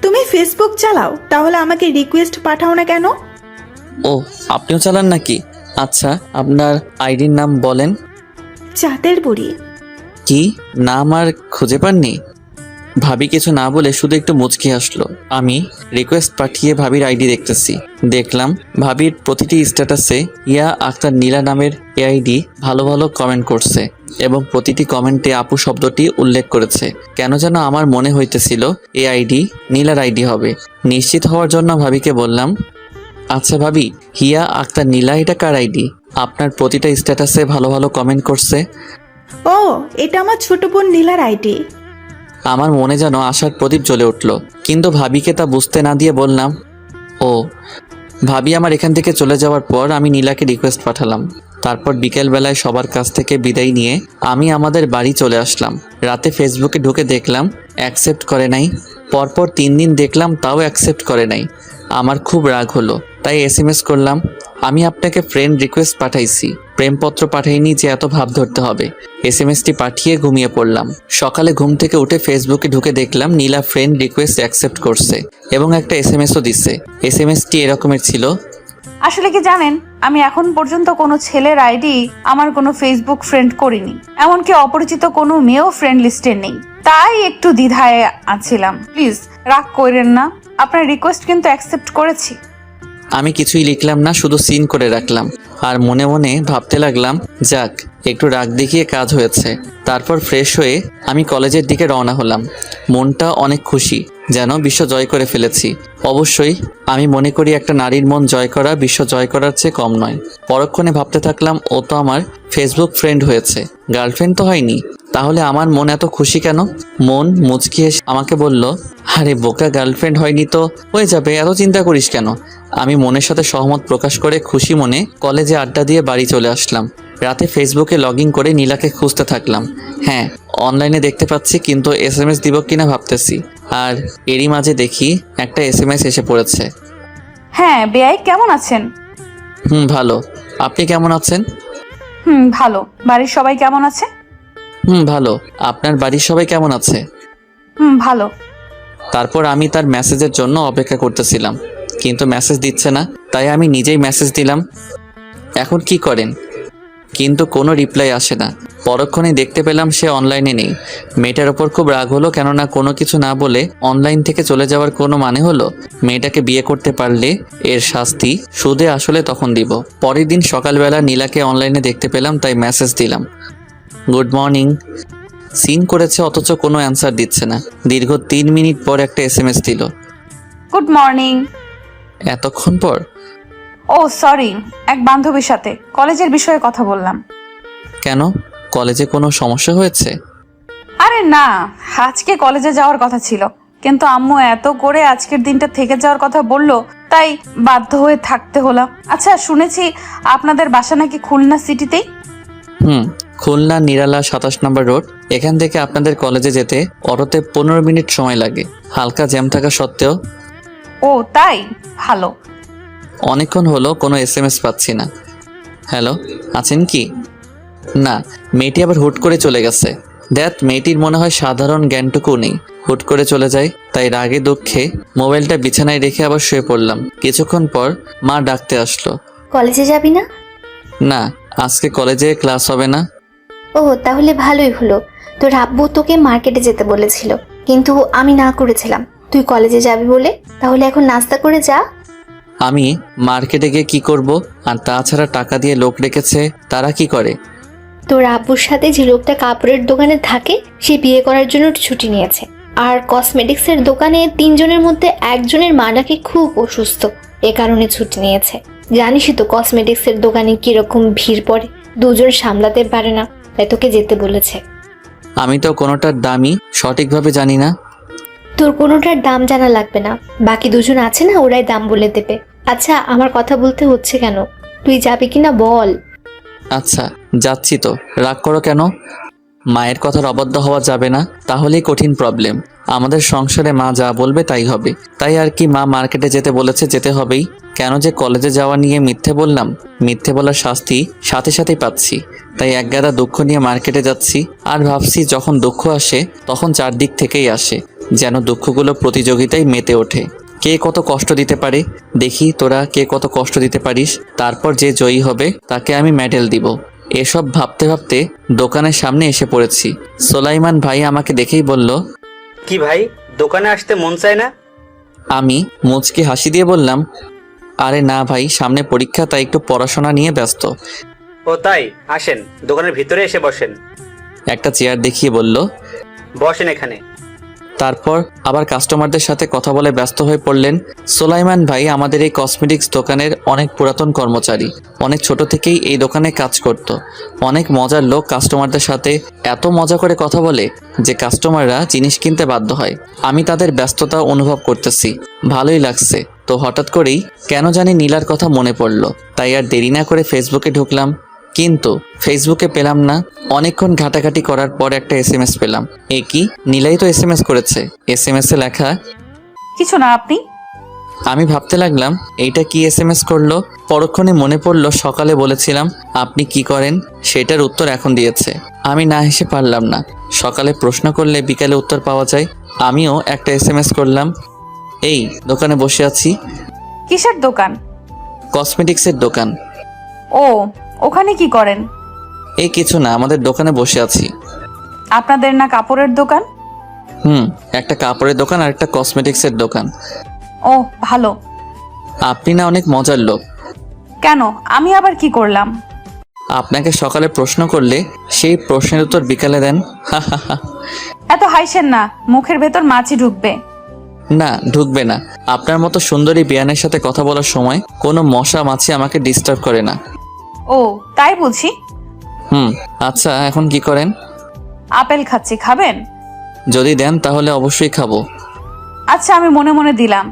তুমি ফেসবুক চালাও, তাহলে আমাকে রিকোয়েস্ট পাঠাও না কেন? ও, আপনিও চালান নাকি? আচ্ছা, আপনার আইডির নাম বলেন। চাঁদের বুড়ি। কি নাম আর খুঁজে পাননি? ভাবি কিছু না বলে শুধু একটু মুচকি হাসলো। আমি রিকোয়েস্ট পাঠিয়ে ভাবির আইডি দেখতেছি। দেখলাম ভাবির প্রতিটি স্ট্যাটাসে ইয়া আক্তার নীলা নামের এআইডি ভালো ভালো কমেন্ট করছে, এবং প্রতিটি কমেন্টে আপু শব্দটি উল্লেখ করেছে। কেন যেন আমার মনে হইতেছিল এই আইডি নীলার আইডি হবে। নিশ্চিত হওয়ার জন্য ভাবিকে বললাম, আচ্ছা ভাবি, হিয়া আক্তার নীলা এটা কার আইডি? আপনার প্রতিটা স্ট্যাটাসে ভালো ভালো কমেন্ট করছে। ও, এটা আমার ছোট বোন নীলার আইডি। আমার মনে যেন আশার প্রদীপ জ্বলে উঠল, কিন্তু ভাবিকে তা বুঝতে না দিয়ে বললাম, ও। ভাবি আমার এখান থেকে চলে যাওয়ার পর আমি নীলাকে রিকোয়েস্ট পাঠালাম। তারপর বিকেলবেলায় সবার কাছ থেকে বিদায় নিয়ে আমি আমাদের বাড়ি চলে আসলাম। রাতে ফেসবুকে ঢুকে দেখলাম অ্যাকসেপ্ট করে নাই। পরপর 3 দিন দেখলাম তাও অ্যাকসেপ্ট করে নাই। আমার খুব রাগ হলো, তাই SMS করলাম, আমি আপনাকে ফ্রেন্ড রিকোয়েস্ট পাঠাইছি, প্রেমপত্র পাঠাইনি যে এত ভাব ধরতে হবে। SMSটি পাঠিয়ে ঘুমিয়ে পড়লাম। সকালে ঘুম থেকে উঠে ফেসবুকে ঢুকে দেখলাম নীলা ফ্রেন্ড রিকোয়েস্ট অ্যাকসেপ্ট করছে এবং একটা SMSও দিচ্ছে। SMSটি এরকমের ছিল, আসলে কি জানেন, আমি এখন পর্যন্ত কোনো ছেলের আইডি আমার কোনো ফেসবুক ফ্রেন্ড করিনি, এমনকি অপরিচিত কোনো মেয়েও ফ্রেন্ড লিস্টে নেই। তাই একটু দ্বিধায় আছিলাম। প্লিজ রাগ করেন না, আপনার রিকোয়েস্ট কিন্তু অ্যাকসেপ্ট করেছি। আমি কিছুই লিখলাম না, শুধু সিন করে রাখলাম। আর মনে মনে ভাবতে লাগলাম, যাক একটু রাগ দেখিয়ে কাজ হয়েছে। তারপর ফ্রেশ হয়ে আমি কলেজের দিকে রওনা হলাম। মনটা অনেক খুশি, যেন বিশ্ব জয় করে ফেলেছি। অবশ্যই আমি মনে করি একটা নারীর মন জয় করা বিশ্ব জয় করার চেয়ে কম নয়। পরক্ষণে ভাবতে থাকলাম, ও তো আমার ফেসবুক ফ্রেন্ড হয়েছে, গার্লফ্রেন্ড তো হয়নি, তাহলে আমার মন এত খুশি কেন? মন মুচকি হেসে আমাকে বলল, আরে বোকা, গার্লফ্রেন্ড হয়নি তো হয়ে যাবে, এত চিন্তা করিস কেন? আমি মনের সাথে সহমত প্রকাশ করে খুশি মনে কলেজে আড্ডা দিয়ে বাড়ি চলে আসলাম। রাতে ফেসবুকে লগ ইন করে নীলাকে খুঁজতে থাকলাম। হ্যাঁ, অনলাইনে দেখতে পাচ্ছি, কিন্তু SMS দিব কিনা ভাবতেছি। আর এরই মাঝে দেখি একটা SMS এসে পড়েছে। হ্যাঁ বেআই, কেমন আছেন? ভালো, আপনি কেমন আছেন? ভালো। বাড়ির সবাই কেমন আছে? ভালো, আপনার বাড়ির সবাই কেমন আছে? ভালো। তারপর আমি তার মেসেজের জন্য অপেক্ষা করতেছিলাম, কিন্তু মেসেজ দিচ্ছে না। তাই আমি নিজেই মেসেজ দিলাম, এখন কি করেন? কিন্তু কোনো রিপ্লাই আসে না। পরক্ষণে দেখতে পেলাম সে অনলাইনে নেই। মেয়েটার ওপর খুব রাগ হলো, কেননা কোনো কিছু না বলে অনলাইন থেকে চলে যাওয়ার কোনো মানে হলো? মেয়েটাকে বিয়ে করতে পারলে এর শাস্তি সুদে আসলে তখন দিব। পরের দিন সকালবেলা নীলাকে অনলাইনে দেখতে পেলাম, তাই মেসেজ দিলাম, গুড মর্নিং। সিন করেছে অথচ কোনো অ্যান্সার দিচ্ছে না। দীর্ঘ 3 মিনিট পর একটা SMS দিল, গুড মর্নিং। এতক্ষণ পর? ও সরি, এক বান্ধবীর সাথে কলেজের বিষয়ে কথা বললাম। কেন, কলেজে কোনো সমস্যা হয়েছে? আরে না, আজকে কলেজে যাওয়ার কথা ছিল, কিন্তু আম্মু এত করে আজকের দিনটা থেকে যাওয়ার কথা বললো, তাই বাধ্য হয়ে থাকতে হলো। আচ্ছা, শুনেছি আপনাদের বাসা নাকি খুলনা সিটিতেই? খুলনা নিরালা 27 নম্বর রোড। এখান থেকে আপনাদের কলেজে যেতে অটোতে 15 মিনিট সময় লাগে, হালকা জ্যাম থাকা সত্ত্বেও। ও তাই, ভালো। অনেকক্ষণ হলো কোনো SMS পাচ্ছি না। হ্যালো, আছেন কি? না, মেয়েটি আবার হুট করে চলে গেছে। মেয়েটির মনে হয় সাধারণ জ্ঞানটুকু নেই, হুট করে চলে যায়। তাই রাগে দুঃখে মোবাইলটা বিছানায় রেখে আবার শুয়ে পড়লাম। কিছুক্ষণ পর মা ডাকতে আসলো। কলেজে যাবি না? না, আজকে কলেজে ক্লাস হবে না। ও তাহলে ভালোই হলো। তোর আব্বু তোকে মার্কেটে যেতে বলেছিল, কিন্তু আমি না করেছিলাম। তুই কলেজে যাবি বলে, তাহলে এখন নাস্তা করে যা। আমি মার্কেটে গিয়ে কি করব? আর তাছাড়া টাকা দিয়ে লোক রেখেছে, তারা কি করে? তোর আব্বুর সাথে যে লোকটা কাপড়ের দোকানে থাকে, সে বিয়ে করার জন্য ছুটি নিয়েছে। আর কসমেটিক্সের দোকানে 3 জনের মধ্যে একজনের মা নাকি খুব অসুস্থ, এ কারণে ছুটি নিয়েছে। জানিসই তো কসমেটিক্সের দোকানে কিরকম ভিড় পড়ে, 2 জন সামলাতে পারে না, তাই তোকে যেতে বলেছে। আমি তো কোনোটার দামই সঠিকভাবে জানি না। তোর কোনোটার দাম জানা লাগবে না, বাকি 2 জন আছে না, ওরাই দাম বলে দেবে। আচ্ছা, আমার কথা বলতে হচ্ছে কেন? তুই যাবি কিনা বল। আচ্ছা, যাচ্ছি তো, রাগ করো কেন? মায়ের কথার অবাধ্য হওয়া যাবে না, তাহলেই কঠিন প্রবলেম। আমাদের সংসারে মা যা বলবে তাই হবে। তাই আর কি, মা মার্কেটে যেতে বলেছে, যেতে হবেই। কেন যে কলেজে যাওয়া নিয়ে মিথ্যে বললাম, মিথ্যে বলার শাস্তি সাথে সাথেই পাচ্ছি। তাই একগাদা দুঃখ নিয়ে মার্কেটে যাচ্ছি। আর ভাবছি যখন দুঃখ আসে তখন চারদিক থেকেই আসে, যেন দুঃখগুলো প্রতিযোগিতায় মেতে ওঠে। কে কত কষ্ট দিতে পারে দেখি, তোরা কে কত কষ্ট দিতে পারিস। তারপর যে জয়ী হবে তাকে আমি মেডেল দিব। এসব ভাবতে ভাবতে দোকানের সামনে এসে পড়েছি। সোলাইমান ভাই আমাকে দেখেই বলল, কি ভাই, দোকানে আসতে মন চায় না? আমি মুচকি হাসি দিয়ে বললাম, আরে না ভাই, সামনে পরীক্ষা, তাই একটু পড়াশোনা নিয়ে ব্যস্ত। ও তাই, আসেন দোকানের ভিতরে এসে বসেন। একটা চেয়ার দেখিয়ে বলল, বসেন এখানে। তারপর আবার কাস্টমারদের সাথে কথা বলে ব্যস্ত হয়ে পড়লেন। সোলাইমান ভাই আমাদের এই কসমেটিক্স দোকানের অনেক পুরাতন কর্মচারী, অনেক ছোট থেকেই এই দোকানে কাজ করত। অনেক মজার লোক, কাস্টমারদের সাথে এত মজা করে কথা বলে যে কাস্টমাররা জিনিস কিনতে বাধ্য হয়। আমি তাদের ব্যস্ততা অনুভব করতেছি, ভালোই লাগছে। তো হঠাৎ করেই কেন জানি নীলার কথা মনে পড়ল, তাই আর দেরি না করে ফেসবুকে ঢুকলাম। কিন্তু ফেসবুকে পেলাম না। অনেকক্ষণ ঘাটাঘাটি করার পর একটা SMS পেলাম। এ কি, নীলাই তো SMS করেছে। SMS-এ লেখা, কিছু না, আপনি? আমি ভাবতে লাগলাম এইটা কি SMS করলো। পরক্ষণে মনে পড়লো সকালে বলেছিলাম আপনি কি করেন, সেটার উত্তর এখন দিয়েছে। আমি না হেসে পারলাম না। সকালে প্রশ্ন করলে বিকালে উত্তর পাওয়া যায়। আমিও একটা SMS করলাম, এই দোকানে বসে আছি। কিসের দোকান? কসমেটিক্সের দোকান। ও, ওখানে কি করেন? এই কিছু না, আমাদের দোকানে বসে আছি। আপনাদের না কাপড়ের দোকান? একটা কাপড়ের দোকান আর একটা কসমেটিক্সের দোকান। ও ভালো। আপনি না অনেক মজার লোক। কেন, আমি আবার কি করলাম? আপনাকে সকালে প্রশ্ন করলে সেই প্রশ্নের উত্তর বিকালে দেন। এত হাইছেন না, মুখের ভেতর মাছি ঢুকবে। না, ঢুকবে না। আপনার মতো সুন্দরী বিয়ানের সাথে কথা বলার সময় কোনো মশা মাছি আমাকে ডিস্টার্ব করে না। ও তাই বুঝি। আচ্ছা, এখন কি করেন? আপেল খাচ্ছি, খাবেন? যদি দেন তাহলে অবশ্যই খাবো। আচ্ছা, আমি মনে মনে দিলাম।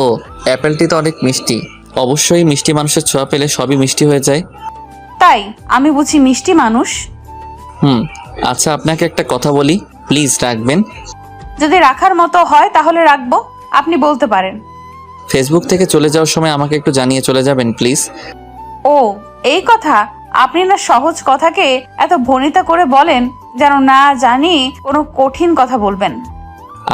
ও, অ্যাপেলটি তো অনেক মিষ্টি। অবশ্যই মিষ্টি মানুষের ছোঁয়া পেলে সবই মিষ্টি হয়ে যায়। তাই আমি বুঝি মিষ্টি মানুষ। আচ্ছা, আপনাকে একটা কথা বলি, প্লিজ রাখবেন? যদি রাখার মতো হয় তাহলে রাখবো, আপনি বলতে পারেন। ফেসবুক থেকে চলে যাওয়ার সময় আমাকে একটু জানিয়ে চলে যাবেন প্লিজ। ও এই কথা, আপনি না সহজ কথাকে এত ভনিতা করে বলেন যেন না জানি কোনো কঠিন কথা বলবেন।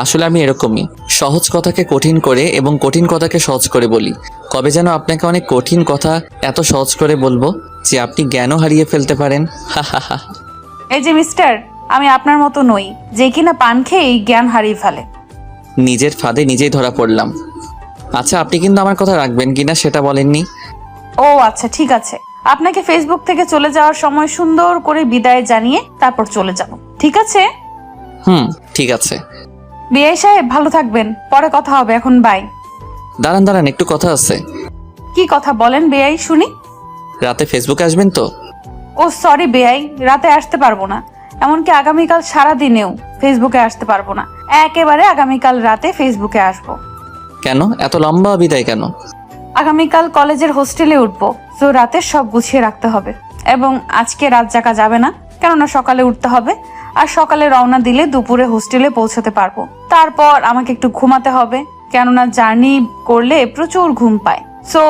আসলে আমি এরকমই, সহজ কথাকে কঠিন করে এবং কঠিন কথাকে সহজ করে বলি। কবে যেন আপনাকে অনেক কঠিন কথা এত সহজ করে বলবো যে আপনি জ্ঞানও হারিয়ে ফেলতে পারেন। এই যে মিস্টার, আমি আপনার মতো নই যে কিনা পান খেয়েই জ্ঞান হারিয়ে ফেলে। নিজের ফাঁদে নিজেই ধরা পড়লাম। আচ্ছা, আপনি কিন্তু আমার কথা রাখবেন কিনা সেটা বলেননি। ও আচ্ছা, ঠিক আছে। আপনাকে ফেসবুক থেকে চলে যাওয়ার সময় সুন্দর করে বিদায় জানিয়ে তারপর চলে যাব, ঠিক আছে? ঠিক আছে। বিআই সাহেব, ভালো থাকবেন, পরে কথা হবে, এখন বাই। দাঁড়ান, একটু কথা আছে। কি কথা বলেন বেআই, শুনি। রাতে ফেসবুকে আসবেন তো? ও সরি বেআই, রাতে আসতে পারবো না, এমনকি আগামীকাল সারাদিনেও ফেসবুকে আসতে পারবো না। একেবারে আগামীকাল রাতে ফেসবুকে আসবো। কেন এত লম্বা বিদায় কেন? আগামীকাল কলেজের হোস্টেলে উঠবো, তো রাতে সব গুছিয়ে রাখতে হবে। এবং আজকে রাত জাগা যাবে না, কেননা সকালে উঠতে হবে। আর সকালে রওনা দিলে দুপুরে হোস্টেলে পৌঁছাতে পারবো। তারপর আমাকে একটু ঘুমাতে হবে, কেননা জার্নি করলে প্রচুর ঘুম পায়। সো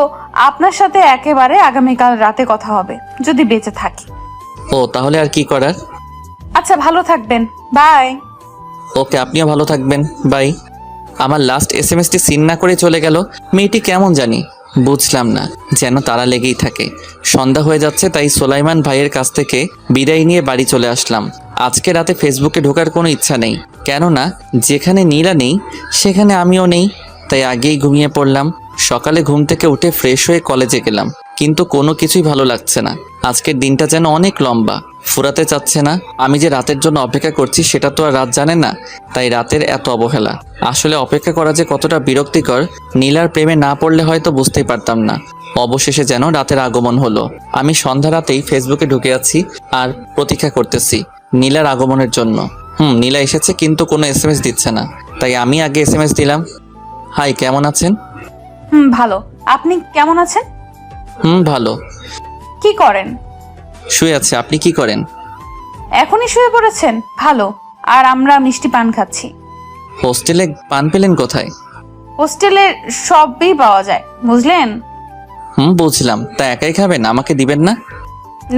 আপনার সাথে একেবারে আগামীকাল রাতে কথা হবে, যদি বেঁচে থাকি। ও তাহলে আর কি করার। আচ্ছা, ভালো থাকবেন, বাই। ওকে, আপনিও ভালো থাকবেন, বাই। আমার লাস্ট এসএমএসটি সিন না করে চলে গেল। মেয়েটি কেমন জানি, বুঝলাম না, যেন তারা লেগেই থাকে। সন্ধ্যা হয়ে যাচ্ছে, তাই সোলাইমান ভাইয়ের কাছ থেকে বিদায় নিয়ে বাড়ি চলে আসলাম। আজকে রাতে ফেসবুকে ঢোকার কোনো ইচ্ছা নেই, কেননা যেখানে নীলা নেই সেখানে আমিও নেই। তাই আগেই ঘুমিয়ে পড়লাম। সকালে ঘুম থেকে উঠে ফ্রেশ হয়ে কলেজে গেলাম, কিন্তু কোনো কিছুই ভালো লাগছে না। আজকের দিনটা যেন অনেক লম্বা, ফুরাতে চাচ্ছে না। আমি যে রাতের জন্য অপেক্ষা করছি সেটা তো আর রাত জানে না, তাই রাতের এত অবহেলা। আসলে অপেক্ষা করা যে কতটা বিরক্তিকর, নীলার প্রেমে না পড়লে হয়তো বুঝতেই পারতাম না। অবশেষে যেন রাতের আগমন হলো। আমি সন্ধ্যা রাতেই ফেসবুকে ঢুকে আছি আর প্রতীক্ষা করতেছি নীলার আগমনের জন্য। নীলা এসেছে, কিন্তু কোনো এসএমএস দিচ্ছে না। তাই আমি আগে এসএমএস দিলাম। হাই, কেমন আছেন? ভালো। আপনি কেমন আছেন? ভালো। কি করেন? শুয়ে আছে। আপনি কি করেন? এখনই শুয়ে পড়েছেন? ভালো। আর আমরা মিষ্টি পান খাচ্ছি। হোস্টেলে পান পেলেন কোথায়? হোস্টেলে সবই পাওয়া যায়, বুঝলেন? বুঝলাম। তা একাই খাবেন, আমাকে দিবেন না?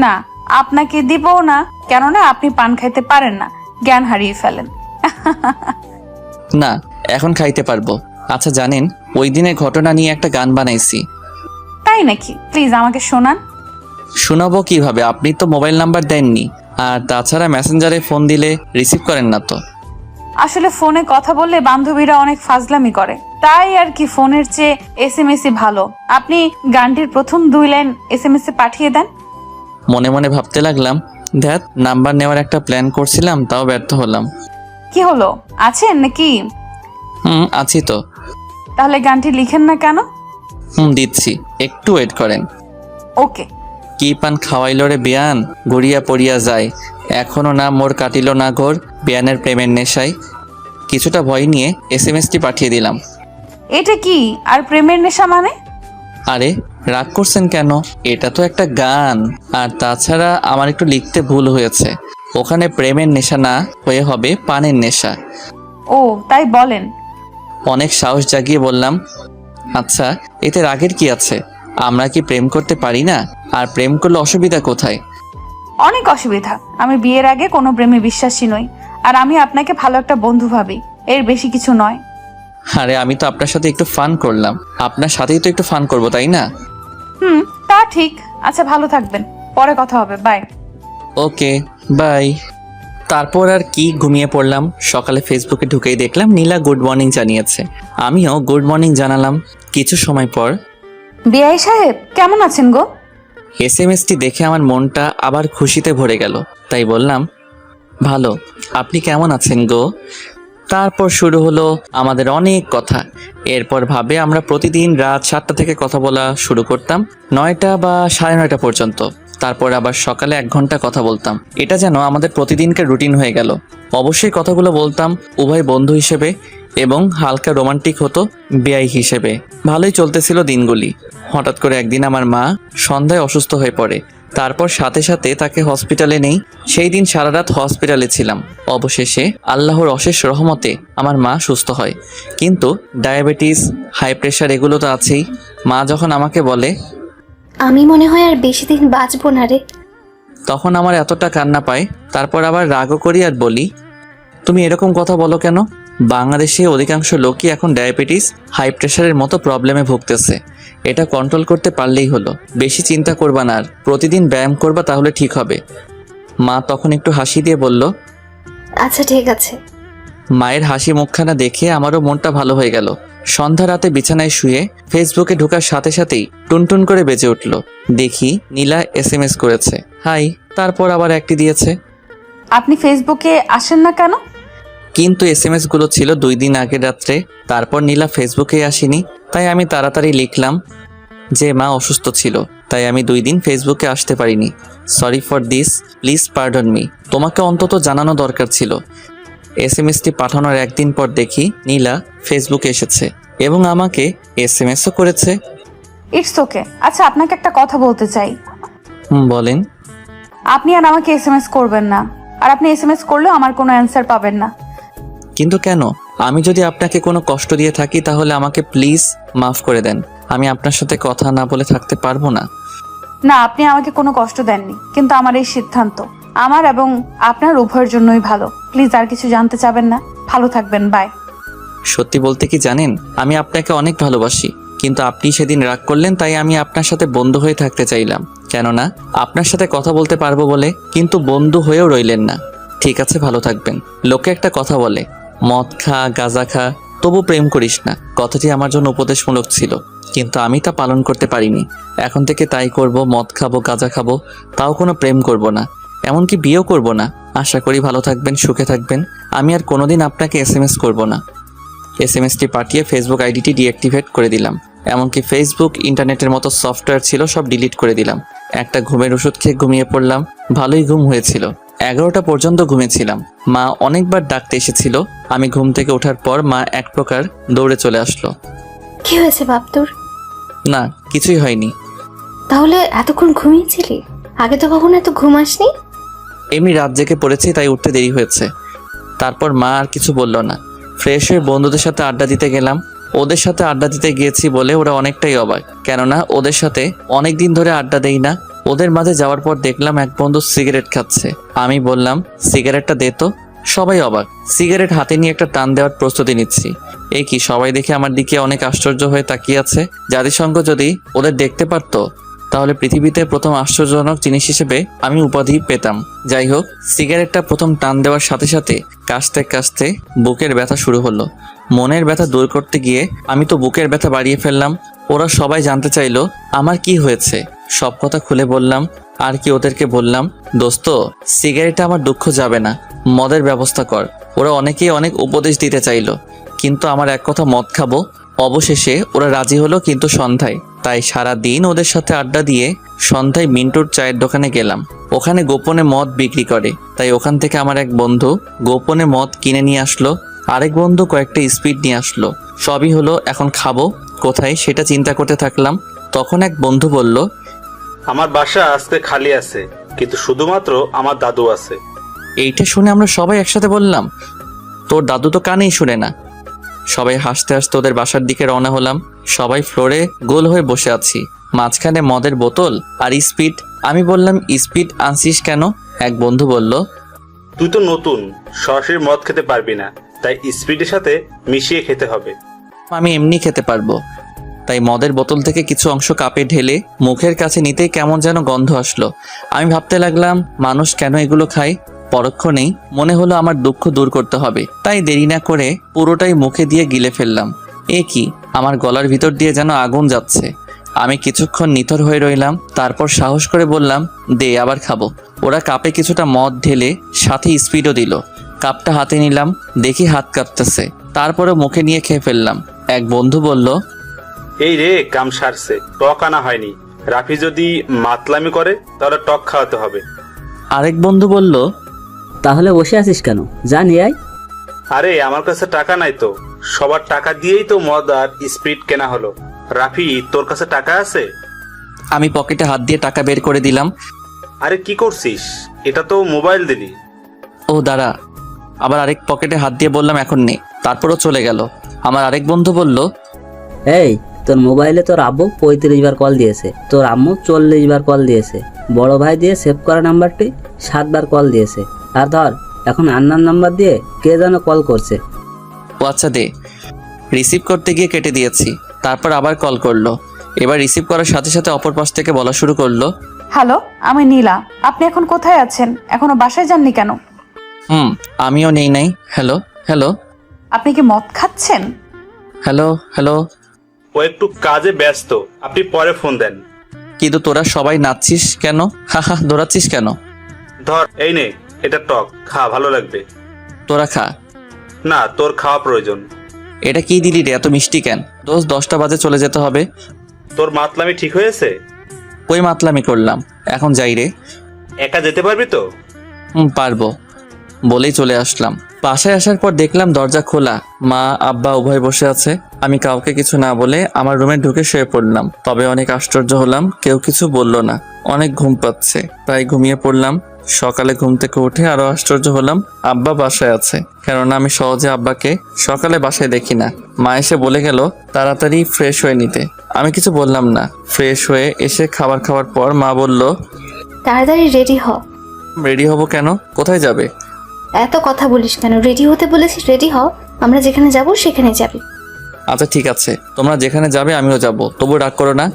না, আপনাকে দিব না, কেননা আপনি পান খাইতে পারেন না, জ্ঞান হারিয়ে ফেলেন। না, এখন খাইতে পারবো। আচ্ছা জানেন, ওই দিনের ঘটনা নিয়ে একটা গান বানাইছি। তাই নাকি? প্লিজ আমাকে শোনান। শোনাবো কিভাবে? আপনি তো মোবাইল নাম্বার দেননি, আর তাছাড়া মেসেঞ্জারে ফোন দিলে রিসিভ করেন না তো। আসলে ফোনে কথা বললে বান্ধবীরা অনেক ফাজলামি করে, তাই আর কি ফোনের চেয়ে এসএমএসই ভালো। আপনি গানটির প্রথম 2 লাইন এসএমএস এ পাঠিয়ে দেন। মনে মনে ভাবতে লাগলাম, ধ্যাত, নাম্বার নেওয়ার একটা প্ল্যান করছিলাম, তাও ব্যর্থ হলাম। কি হলো, আছেন নাকি? আছি তো। তাহলে গানটি লিখেন না কেন? দিচ্ছি, একটু ওয়েট করেন। ওকে। কি পান খাওয়াইল রে বিয়ান, গড়িয়া পড়িয়া যায়, এখনো না মোর কাটিল না ঘোর, বিয়ানের প্রেমের নেশায়। কিছুটা ভয় নিয়ে এসএমএসটি পাঠিয়ে দিলাম। এটা কি আর প্রেমের নেশা মানে? আরে রাগ করছেন কেন? এটা তো একটা গান। আর তাছাড়া আমার একটু লিখতে ভুল হয়েছে, ওখানে প্রেমের নেশা না হয়ে হবে পানের নেশা। ও তাই বলেন? অনেক সাহস জাগিয়ে বললাম। আচ্ছা, এতে রাগের কি আছে? আমরা কি প্রেম করতে পারি না? আর প্রেম করলে অসুবিধা কোথায়? অনেক অসুবিধা। আমি বিয়ের আগে কোনো প্রেমে বিশ্বাসী নই, আর আমি আপনাকে ভালো একটা বন্ধু ভাবি, এর বেশি কিছু নয়। আরে আমি তো আপনার সাথে একটু ফান করলাম, আপনার সাথেই তো একটু ফান করবো, তাই না? তা ঠিক। আচ্ছা, ভালো থাকবেন, পরে কথা হবে, বাই। Okay, by. তারপর আর কি, ঘুমিয়ে পড়লাম। সকালে ফেসবুকে ঢুকেই দেখলাম নীলা গুড মর্নিং জানিয়েছে, আমিও গুড মর্নিং জানালাম। কিছু সময় পর, বিআই সাহেব কেমন আছেন গো? এসএমএসটি দেখে আমার মনটা আবার খুশিতে ভরে গেল, তাই বললাম, ভালো। আপনি কেমন আছেন গো? তারপর শুরু হলো আমাদের অনেক কথা। এরপর ভাবে আমরা প্রতিদিন রাত 7টা থেকে কথা বলা শুরু করতাম, 9টা বা 9:30 পর্যন্ত। তারপর আবার সকালে 1 ঘন্টা কথা বলতাম। এটা যেন আমাদের প্রতিদিনকার রুটিন হয়ে গেল। অবশ্যই কথাগুলো বলতাম উভয় বন্ধু হিসেবে, এবং হালকা রোমান্টিক হতো বেআই হিসেবে। ভালোই চলতেছিল দিনগুলি। হঠাৎ করে একদিন আমার মা সন্ধ্যায় অসুস্থ হয়ে পড়ে। তারপর সাথে সাথে তাকে হসপিটালে নেই। সেই দিন সারা রাত হসপিটালে ছিলাম। অবশেষে আল্লাহর অশেষ রহমতে আমার মা সুস্থ হয়, কিন্তু ডায়াবেটিস, হাই প্রেশার এগুলো তো আছেই। মা যখন আমাকে বলে, আমি মনে হয় আর বেশি দিন বাঁচবো না রে, তখন আমার এতটা কান্না পায়। তারপর আবার রাগও করি আর বলি, তুমি এরকম কথা বলো কেন? বাংলাদেশে অধিকাংশ লোকই এখন ডায়াবেটিস, হাই প্রেশারের মতো প্রবলেমে ভুগতেছে। এটা কন্ট্রোল করতে পারলেই হলো। বেশি চিন্তা করবা না, আর প্রতিদিন ব্যায়াম করবা, তাহলে ঠিক হবে। মা তখন একটু হাসি দিয়ে বলল, আচ্ছা ঠিক আছে। মায়ের হাসি মুখখানা দেখে আমারও মনটা ভালো হয়ে গেল। সন্ধ্যা রাতে বিছানায় শুয়ে ফেসবুকে ঢোকার সাথে সাথেই টুনটুন করে বেজে উঠল। দেখি নীলা এসএমএস করেছে, হাই। তারপর আবার একটি দিয়েছে, আপনি ফেসবুকে আসেন না কেন? কিন্তু এসএমএস গুলো ছিল 2 দিন আগের রাত্রে। তারপর নীলা ফেসবুকে আসেনি, তাই আমি তাড়াতাড়ি লিখলাম যে মা অসুস্থ ছিল। তাই আমি 2 দিন ফেসবুকে আসতে পারিনি। Sorry for this, please pardon me. তোমাকে অন্তত জানানো দরকার ছিল। এসএমএসটি পাঠানোর একদিন পর দেখি নীলা ফেসবুকে এসেছে এবং আমাকে এসএমএসও করেছে। It's okay. আচ্ছা, আপনাকে একটা কথা বলতে চাই। বলেন। আপনি আর আমাকে এসএমএস করবেন না, আর আপনি এসএমএস করলেও আমার কোনো অ্যান্সার পাবেন না। কিন্তু কেন? আমি যদি আপনাকে কোনো কষ্ট দিয়ে থাকি তাহলে আমাকে প্লিজ মাফ করে দেন। আমি আপনার সাথে কথা না বলে থাকতে পারবো না। না, আপনি আমাকে কোনো কষ্ট দেননি, কিন্তু আমার এই সিদ্ধান্ত আমার এবং আপনার উভয়ের জন্যই ভালো। প্লিজ আর কিছু জানতে চাবেন না। ভালো থাকবেন, বাই। সত্যি বলতে কি জানেন, আমি আপনাকে অনেক ভালোবাসি, কিন্তু আপনি সেদিন রাগ করলেন তাই আমি আপনার সাথে বন্ধু হয়ে থাকতে চাইলাম। কেননা আপনার সাথে কথা বলতে পারবো বলে, কিন্তু বন্ধু হয়েও রইলেন না। ঠিক আছে, ভালো থাকবেন। লোকে একটা কথা বলে, মদ খা, গাঁজা খা, তবু প্রেম করিস না। কথাটি আমার জন্য উপদেশমূলক ছিল, কিন্তু আমি তা পালন করতে পারিনি। এখন থেকে তাই করব, মদ খাবো, গাঁজা খাবো, তাও কোনো প্রেম করব না, এমনকি বিয়েও করব না। আশা করি ভালো থাকবেন, সুখে থাকবেন। আমি আর কোনোদিন আপনাকে এসএমএস করব না। এসএমএসটি পাঠিয়ে ফেসবুক আইডিটি ডিঅ্যাক্টিভেট করে দিলাম। এমনকি ফেসবুক, ইন্টারনেটের মতো সফটওয়্যার ছিল সব ডিলিট করে দিলাম। একটা ঘুমের ওষুধ খেয়ে ঘুমিয়ে পড়লাম। ভালোই ঘুম হয়েছিল। 11টা পর্যন্ত ঘুমিয়েছিলাম। মা অনেকবার ডাকতে এসেছিল। আমি ঘুম থেকে ওঠার পর মা এক প্রকার দৌড়ে চলে আসলো। কি হয়েছে বাপ তোর? না, কিছুই হয়নি। তাহলে এতক্ষণ ঘুমিয়েছিলি? আগে তো কখনো এত ঘুম আসনি। এমনি রাত জেগে পড়েছি, তাই উঠতে দেরি হয়েছে। তারপর মা আর কিছু বলল না। ফ্রেশ হয়ে বন্ধুদের সাথে আড্ডা দিতে গেলাম। ওদের সাথে আড্ডা দিতে গিয়েছি বলে ওরা অনেকটাই অবাক, কেননা ওদের সাথে অনেক দিন ধরে আড্ডা দেই না। ওদের মাঝে যাওয়ার পর দেখলাম এক বন্ধু সিগারেট খাচ্ছে। আমি বললাম, সিগারেটটা দে তো। সবাই অবাক। সিগারেট হাতে নিয়ে একটা টান দেওয়ার প্রস্তুতি নিচ্ছি। এই কি, সবাই দেখে আমার দিকে অনেক আশ্চর্য হয়ে তাকিয়ে আছে। জাতিসংঘ যদি ওদের দেখতে পারতো তাহলে পৃথিবীতে প্রথম আশ্চর্যজনক জিনিস হিসেবে আমি উপাধি পেতাম। যাই হোক, সিগারেটটা প্রথম টান দেওয়ার সাথে সাথে কাশতে কাশতে বুকের ব্যথা শুরু হলো। মনের ব্যথা দূর করতে গিয়ে আমি তো বুকের ব্যথা বাড়িয়ে ফেললাম। ওরা সবাই জানতে চাইলো আমার কি হয়েছে। সব কথা খুলে বললাম। আর কি ওদেরকে বললাম, দোস্ত, সিগারেটে আমার দুঃখ যাবে না, মদের ব্যবস্থা কর। ওরা অনেকেই অনেক উপদেশ দিতে চাইলো, কিন্তু আমার এক কথা, মদ খাবো। অবশেষে ওরা রাজি হলো, কিন্তু সন্ধ্যায়। তাই সারা দিন ওদের সাথে আড্ডা দিয়ে সন্ধ্যায় মিন্টুর চায়ের দোকানে গেলাম। ওখানে গোপনে মদ বিক্রি করে, তাই ওখান থেকে আমার এক বন্ধু গোপনে মদ কিনে নিয়ে আসলো। আরেক বন্ধু কয়েকটা স্পিড নিয়ে আসলো। সবই হলো। এখন খাবো কোথায় সেটা চিন্তা করতে থাকলাম। তখন এক বন্ধু বলল, আমার বাসা আজকে খালি আছে, কিন্তু শুধুমাত্র আমার দাদু আছে। এইটা শুনে আমরা সবাই একসাথে বললাম, তোর দাদু তো কানেই শুনে না। সবাই হাসতে হাসতে ওদের বাসার দিকে রওনা হলাম। সবাই ফ্লোরে গোল হয়ে বসে আছি, মাঝখানে মদের বোতল আর স্পিড। আমি বললাম, স্পিড আনছিস কেন? এক বন্ধু বলল, তুই তো নতুন, সরাসরি মদ খেতে পারবি না, তাই স্পিডের সাথে মিশিয়ে খেতে হবে। আমি এমনি খেতে পারবো। তাই মদের বোতল থেকে কিছু অংশ কাপে ঢেলে মুখের কাছে নিতেই কেমন যেন গন্ধ আসলো। আমি ভাবতে লাগলাম, মানুষ কেন এগুলো খায়? পরক্ষণেই মনে হলো আমার দুঃখ দূর করতে হবে, তাই দেরি না করে পুরোটাই মুখে দিয়ে গিলে ফেললাম। এ কি, আমার গলার ভিতর দিয়ে যেন আগুন যাচ্ছে। আমি কিছুক্ষণ নিথর হয়ে রইলাম, তারপর সাহস করে বললাম, দে, আবার খাবো। ওরা কাপে কিছুটা মদ ঢেলে সাথে স্পিডও দিল। কাপটা হাতে নিলাম, দেখি হাত কাঁপতেছে। তারপরে মুখে নিয়ে খেয়ে ফেললাম। এক বন্ধু বলল, এই রে, কাম সারছে, টক আনা হয়নি। রাফি যদি মাতলামি করে তাহলে টক খাওয়াতে হবে। আরেক বন্ধু বলল, তাহলে বসে আছিস কেন, যা নিয়ে আয়। আরে আমার কাছে টাকা নাই তো, সবার টাকা দিয়েই তো মদ আর স্পিড কেনা হলো। রাফি, তোর কাছে টাকা আছে? আমি পকেটে হাত দিয়ে টাকা বের করে দিলাম। আরে কি করছিস? এটা তো মোবাইল দিলি। ও দাঁড়া। আবার আরেক পকেটে হাত দিয়ে বললাম, এখন নেই। তারপরও চলে গেল। আমার আরেক বন্ধু বলল, এই, তোর মোবাইলে তোর আব্বু 35 বার কল দিয়েছে, তোর আম্মু 40 বার কল দিয়েছে, বড় ভাই দিয়ে সেভ করা নাম্বারটি 7 বার কল দিয়েছে, আর ধর এখন আন্নার নাম্বার দিয়ে কে যেন কল করছে। ও আচ্ছা, দে। রিসিভ করতে গিয়ে কেটে দিয়েছি। তারপর আবার কল করলো। এবার রিসিভ করার সাথে সাথে অপর পাশ থেকে বলা শুরু করলো, হ্যালো, আমি নীলা। আপনি এখন কোথায় আছেন? এখনো বাসায় যাননি কেন? আমিও নেই নাই। হ্যালো হ্যালো আপনি কি মদ খাচ্ছেন? হ্যালো হ্যালো ও একটু কাজে ব্যস্ত, আপনি পরে ফোন দেন। কিন্তু তোরা সবাই নাচছিস কেন? হা, দৌড়াচ্ছিস কেন? ধর, এই নে, এটা টক, খা, ভালো লাগবে। তোরা খা। না, তোর খাওয়া প্রয়োজন। এটা কি দিলি রে, এত মিষ্টি কেন? দোস্ত, 10টা বাজে চলে যেতে হবে। তোর মাতলামি ঠিক হয়েছে? কই মাতলামি করলাম, এখন যাই রে। একা যেতে পারবি তো? পারবো বলেই চলে আসলাম। বাসায় আসার পর দেখলাম দরজা খোলা, মা আব্বা উভয় বসে আছে। আমি কাউকে কিছু না বলে আমার রুমে ঢুকে শুয়ে পড়লাম। তবে অনেক আশ্চর্য হলাম, কেউ কিছু বলল না। অনেক ঘুম পাচ্ছে, তাই ঘুমিয়ে পড়লাম। সকালে ঘুম থেকে উঠে আরো আশ্চর্য হলাম, আব্বা বাসায় আছে। কেননা আমি সহজে আব্বাকে সকালে বাসায় দেখি না। মা এসে বলে গেল তাড়াতাড়ি ফ্রেশ হয়ে নিতে। আমি কিছু বললাম না। ফ্রেশ হয়ে এসে খাবার খাওয়ার পর মা বলল, তাড়াতাড়ি রেডি হ। রেডি হব কেন? কোথায় যাবে? এত কথা বলিস কেন? রেডি হতে বলেছি, রেডি হ। আমরা যেখানে যাব সেখানে যাবি। আচ্ছা ঠিক আছে, তোমরা যেখানে যাবে আমিও যাব, তবু রাগ করো না।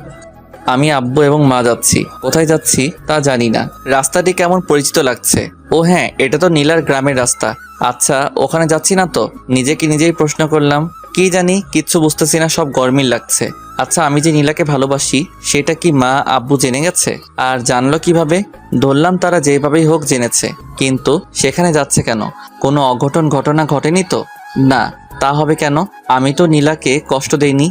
আমি আব্বু এবং মা যাচ্ছি। কোথায় যাচ্ছি তা জানি না। রাস্তাটি কেমন পরিচিত লাগছে। ও হ্যাঁ, এটা তো নীলার গ্রামের রাস্তা। আচ্ছা ওখানে যাচ্ছি না তো? নিজেকে নিজেই প্রশ্ন করলাম। কি জানি, কিচ্ছু বুঝতেছি না, সব গরমিল লাগছে। আচ্ছা আমি যে নীলাকে ভালোবাসি সেটা কি মা আব্বু জেনে গেছে? আর জানলো কিভাবে? ধরলাম তারা যেভাবেই হোক জেনেছে, কিন্তু সেখানে যাচ্ছে কেন? কোনো অঘটন ঘটনা ঘটেনি তো? না, তা হবে কেন? আমি তো নীলাকে কষ্ট দেইনি,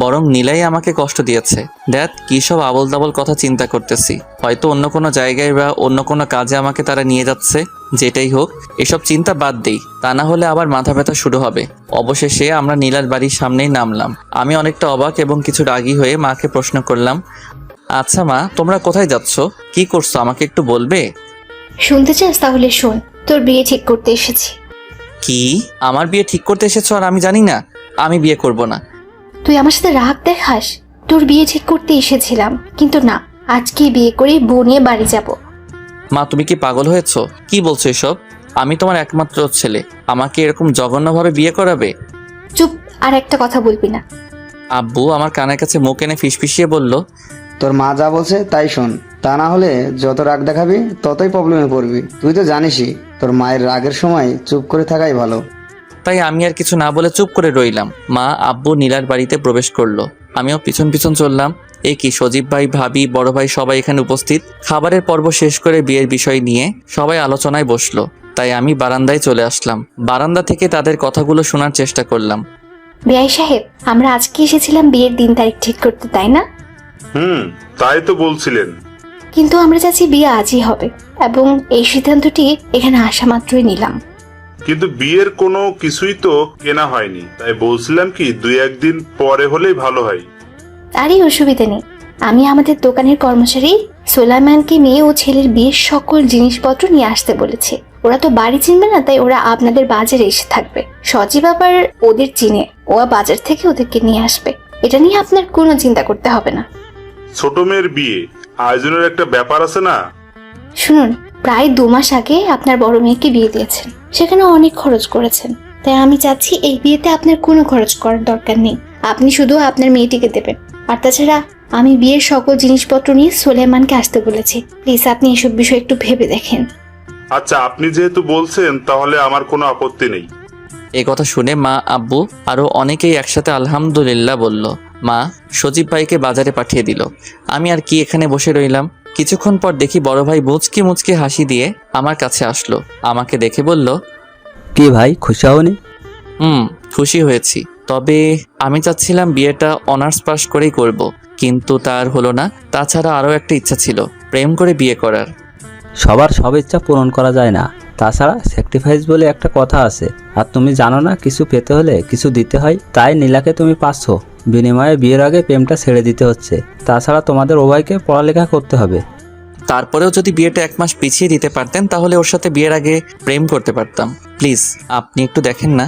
বরং নীলাই আমাকে কষ্ট দিয়েছে। দেখ কি সব আবল তাবল কথা চিন্তা করতেছি। হয়তো অন্য কোনো জায়গায় বা অন্য কোনো কাজে আমাকে তারা নিয়ে যাচ্ছে। যেটাই হোক, এসব চিন্তা বাদ দেই, তা না হলে আবার মাথা ব্যথা শুরু হবে। অবশেষে আমরা নীলার বাড়ির সামনেই নামলাম। আমি অনেকটা অবাক এবং কিছু রাগী হয়ে মাকে প্রশ্ন করলাম, আচ্ছা মা, তোমরা কোথায় যাচ্ছ? কি করছো আমাকে একটু বলবে? শুনতে চাস? তাহলে শোন, তোর বিয়ে ঠিক করতে এসেছি। কি? আমার বিয়ে ঠিক করতে এসেছো আর আমি জানি না? আমি বিয়ে করব না। তুই আমার সাথে রাগ দেখাস? তোর বিয়ে ঠিক করতে এসেছিলাম, কিন্তু না, আজকে বিয়ে করে বউ নিয়ে বাড়ি যাব। মা তুমি কি পাগল হয়েছো? কি বলছো এসব? আমি তোমার একমাত্র ছেলে, আমাকে এরকম জঘন্যভাবে বিয়ে করাবে? চুপ, আর একটা কথা বলবি না। আব্বু আমার কানের কাছে মুখ এনে ফিসফিসিয়ে বলল, তোর মা যা বলছে তাই শোন, তা না হলে যত রাগ দেখাবি ততই প্রবলেমে পড়বি। তুই তো জানিসই তোর মায়ের রাগের সময় চুপ করে থাকাই ভালো। তাই আমি আর কিছু না বলে চুপ করে রইলাম। মা আব্বু নীলার বাড়িতে প্রবেশ করলো, আমিও পিছন পিছন চললাম। এ কি, সজীব ভাই, ভাবি, বড় ভাই সবাই এখানে উপস্থিত। খাবারের পর্ব শেষ করে বিয়ের বিষয় নিয়ে সবাই আলোচনায় বসলো। তাই আমি বারান্দায় চলে আসলাম। বারান্দা থেকে তাদের কথাগুলো শোনার চেষ্টা করলাম। বেয়াই সাহেব, আমরা আজকে এসেছিলাম বিয়ের দিন তারিখ ঠিক করতে, তাই না? তাই তো বলছিলেন। কিন্তু আমরা চাচ্ছি বিয়ে আজই হবে, এবং এই সিদ্ধান্তটি এখানে আসা মাত্রই নিলাম। কিন্তু বিয়ের কোনো কিছুই তো কেনা হয়নি, তাই বলছিলাম কি 2-1 দিন পরে হলেই ভালো হয়। আরে অসুবিধা নেই, আমি আমাদের দোকানের কর্মচারী সোলাইমানকে মেয়ে ও ছেলের বিয়ের সকল জিনিসপত্র নিয়ে আসতে বলেছি। ওরা তো বাড়ি চিনবে না, তাই ওরা আপনাদের বাজারে এসে থাকবে। সজীব আবার ওদের চিনে, ও বাজার থেকে ওদেরকে নিয়ে আসবে। এটা নিয়ে আপনার কোনো চিন্তা করতে হবে না। ছোট মেয়ের বিয়ে, আয়োজনের একটা ব্যাপার আছে না? শুনুন, প্রায় 2 মাস আগে আপনার বড় মেয়েকে বিয়ে দিয়েছেন, সেখানে অনেক খরচ করেছেন। তাই আমি চাচ্ছি এই বিয়েতে আপনার কোনো খরচ করার দরকার নেই। আপনি শুধু আপনার মেয়েটিকে দেবেন। আর তাছাড়া আমি বিয়ের সকল জিনিসপত্র নিয়ে সোলেমানকে আসতে বলেছি। প্লিজ আপনি এসব বিষয় একটু ভেবে দেখেন। আচ্ছা আপনি যেহেতু বলছেন তাহলে আমার কোনো আপত্তি নেই। এই কথা শুনে মা আব্বু আরো অনেকেই একসাথে আলহামদুলিল্লাহ বলল। মা সজীব ভাইকে বাজারে পাঠিয়ে দিল। আমি আর কি এখানে বসে রইলাম। কিছুক্ষণ পর দেখি বড় ভাই মুচকি মুচকি হাসি দিয়ে আমার কাছে আসলো। আমাকে দেখে বলল, কি ভাই, খুশি হওনি? খুশি হয়েছি, তবে আমি চাচ্ছিলাম বিয়েটা অনার্স পাস করেই করব, কিন্তু তার হলো না। তাছাড়া আরও একটা ইচ্ছা ছিল, প্রেম করে বিয়ে করার। সবার সব ইচ্ছা পূরণ করা যায় না, তাছাড়া স্যাক্রিফাইস বলে একটা কথা আছে। আর তুমি জানো না, কিছু পেতে হলে কিছু দিতে হয়। তাই নীলাকে তুমি পাচ্ছ, বিনিময়ে বিয়ের আগে প্রেমটা ছেড়ে দিতে হচ্ছে। তাছাড়া তোমাদের উভয়কে পড়ালেখা করতে হবে। তারপরেও যদি বিয়েটা 1 মাস পিছিয়ে দিতে পারতেন তাহলে ওর সাথে বিয়ের আগে প্রেম করতে পারতাম। প্লিজ আপনি একটু দেখেন না।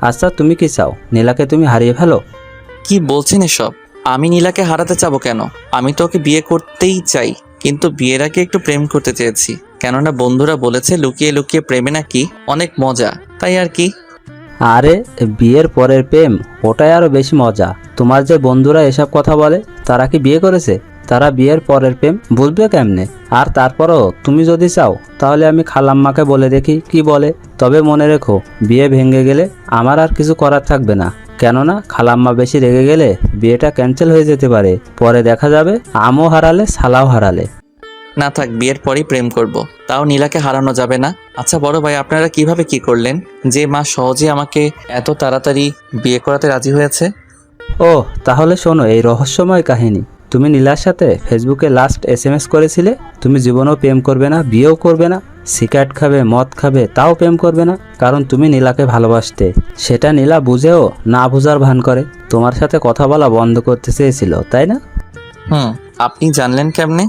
আচ্ছা তুমি কি চাও, নীলাকে তুমি হারিয়ে ফেলো? কি বলছেন এসব? আমি নীলাকে হারাতে চাবো কেন? আমি তো ওকে বিয়ে করতেই চাই, কিন্তু বিয়ের আগে একটু প্রেম করতে চেয়েছি। কেননা বন্ধুরা বলেছে লুকিয়ে লুকিয়ে প্রেমে নাকি অনেক মজা, তাই আর কি। আরে বিয়ের পরের প্রেম, ওটাই আরো বেশি মজা। তোমার যে বন্ধুরা এসব কথা বলে, তারা কি বিয়ে করেছে? তারা বিয়ের পরের প্রেম বুঝবে কেমনে? আর তারপরও তুমি যদি চাও তাহলে আমি খালাম্মাকে বলে দেখি কি বলে। তবে মনে রেখো, বিয়ে ভেঙে গেলে আমার আর কিছু করার থাকবে না। কেননা খালাম্মা বেশি রেগে গেলে বিয়েটা ক্যান্সেল হয়ে যেতে পারে। পরে দেখা যাবে আমও হারালে সালাও হারালে। না থাক, বিয়ের পরেই প্রেম করব, তাও নীলাকে হারানো যাবে না। আচ্ছা বড় ভাই, আপনারা কিভাবে কি করলেন যে মা সহজে আমাকে এত তাড়াতাড়ি বিয়ে করাতে রাজি হয়েছে? ও তাহলে শোনো এই রহস্যময় কাহিনী। তুমি নীলার সাথে ফেসবুকে লাস্ট SMS করেছিলে তুমি জীবনেও প্রেম করবে না, বিয়েও করবে না, সিগারেট খাবে, মদ খাবে, তাও প্রেম করবে না, কারণ তুমি নীলাকে ভালোবাসতে। সেটা নীলা বুঝেও না বুঝার ভান করে তোমার সাথে কথা বলা বন্ধ করতে চেয়েছিল, তাই না? আপনি জানলেন কেমনে?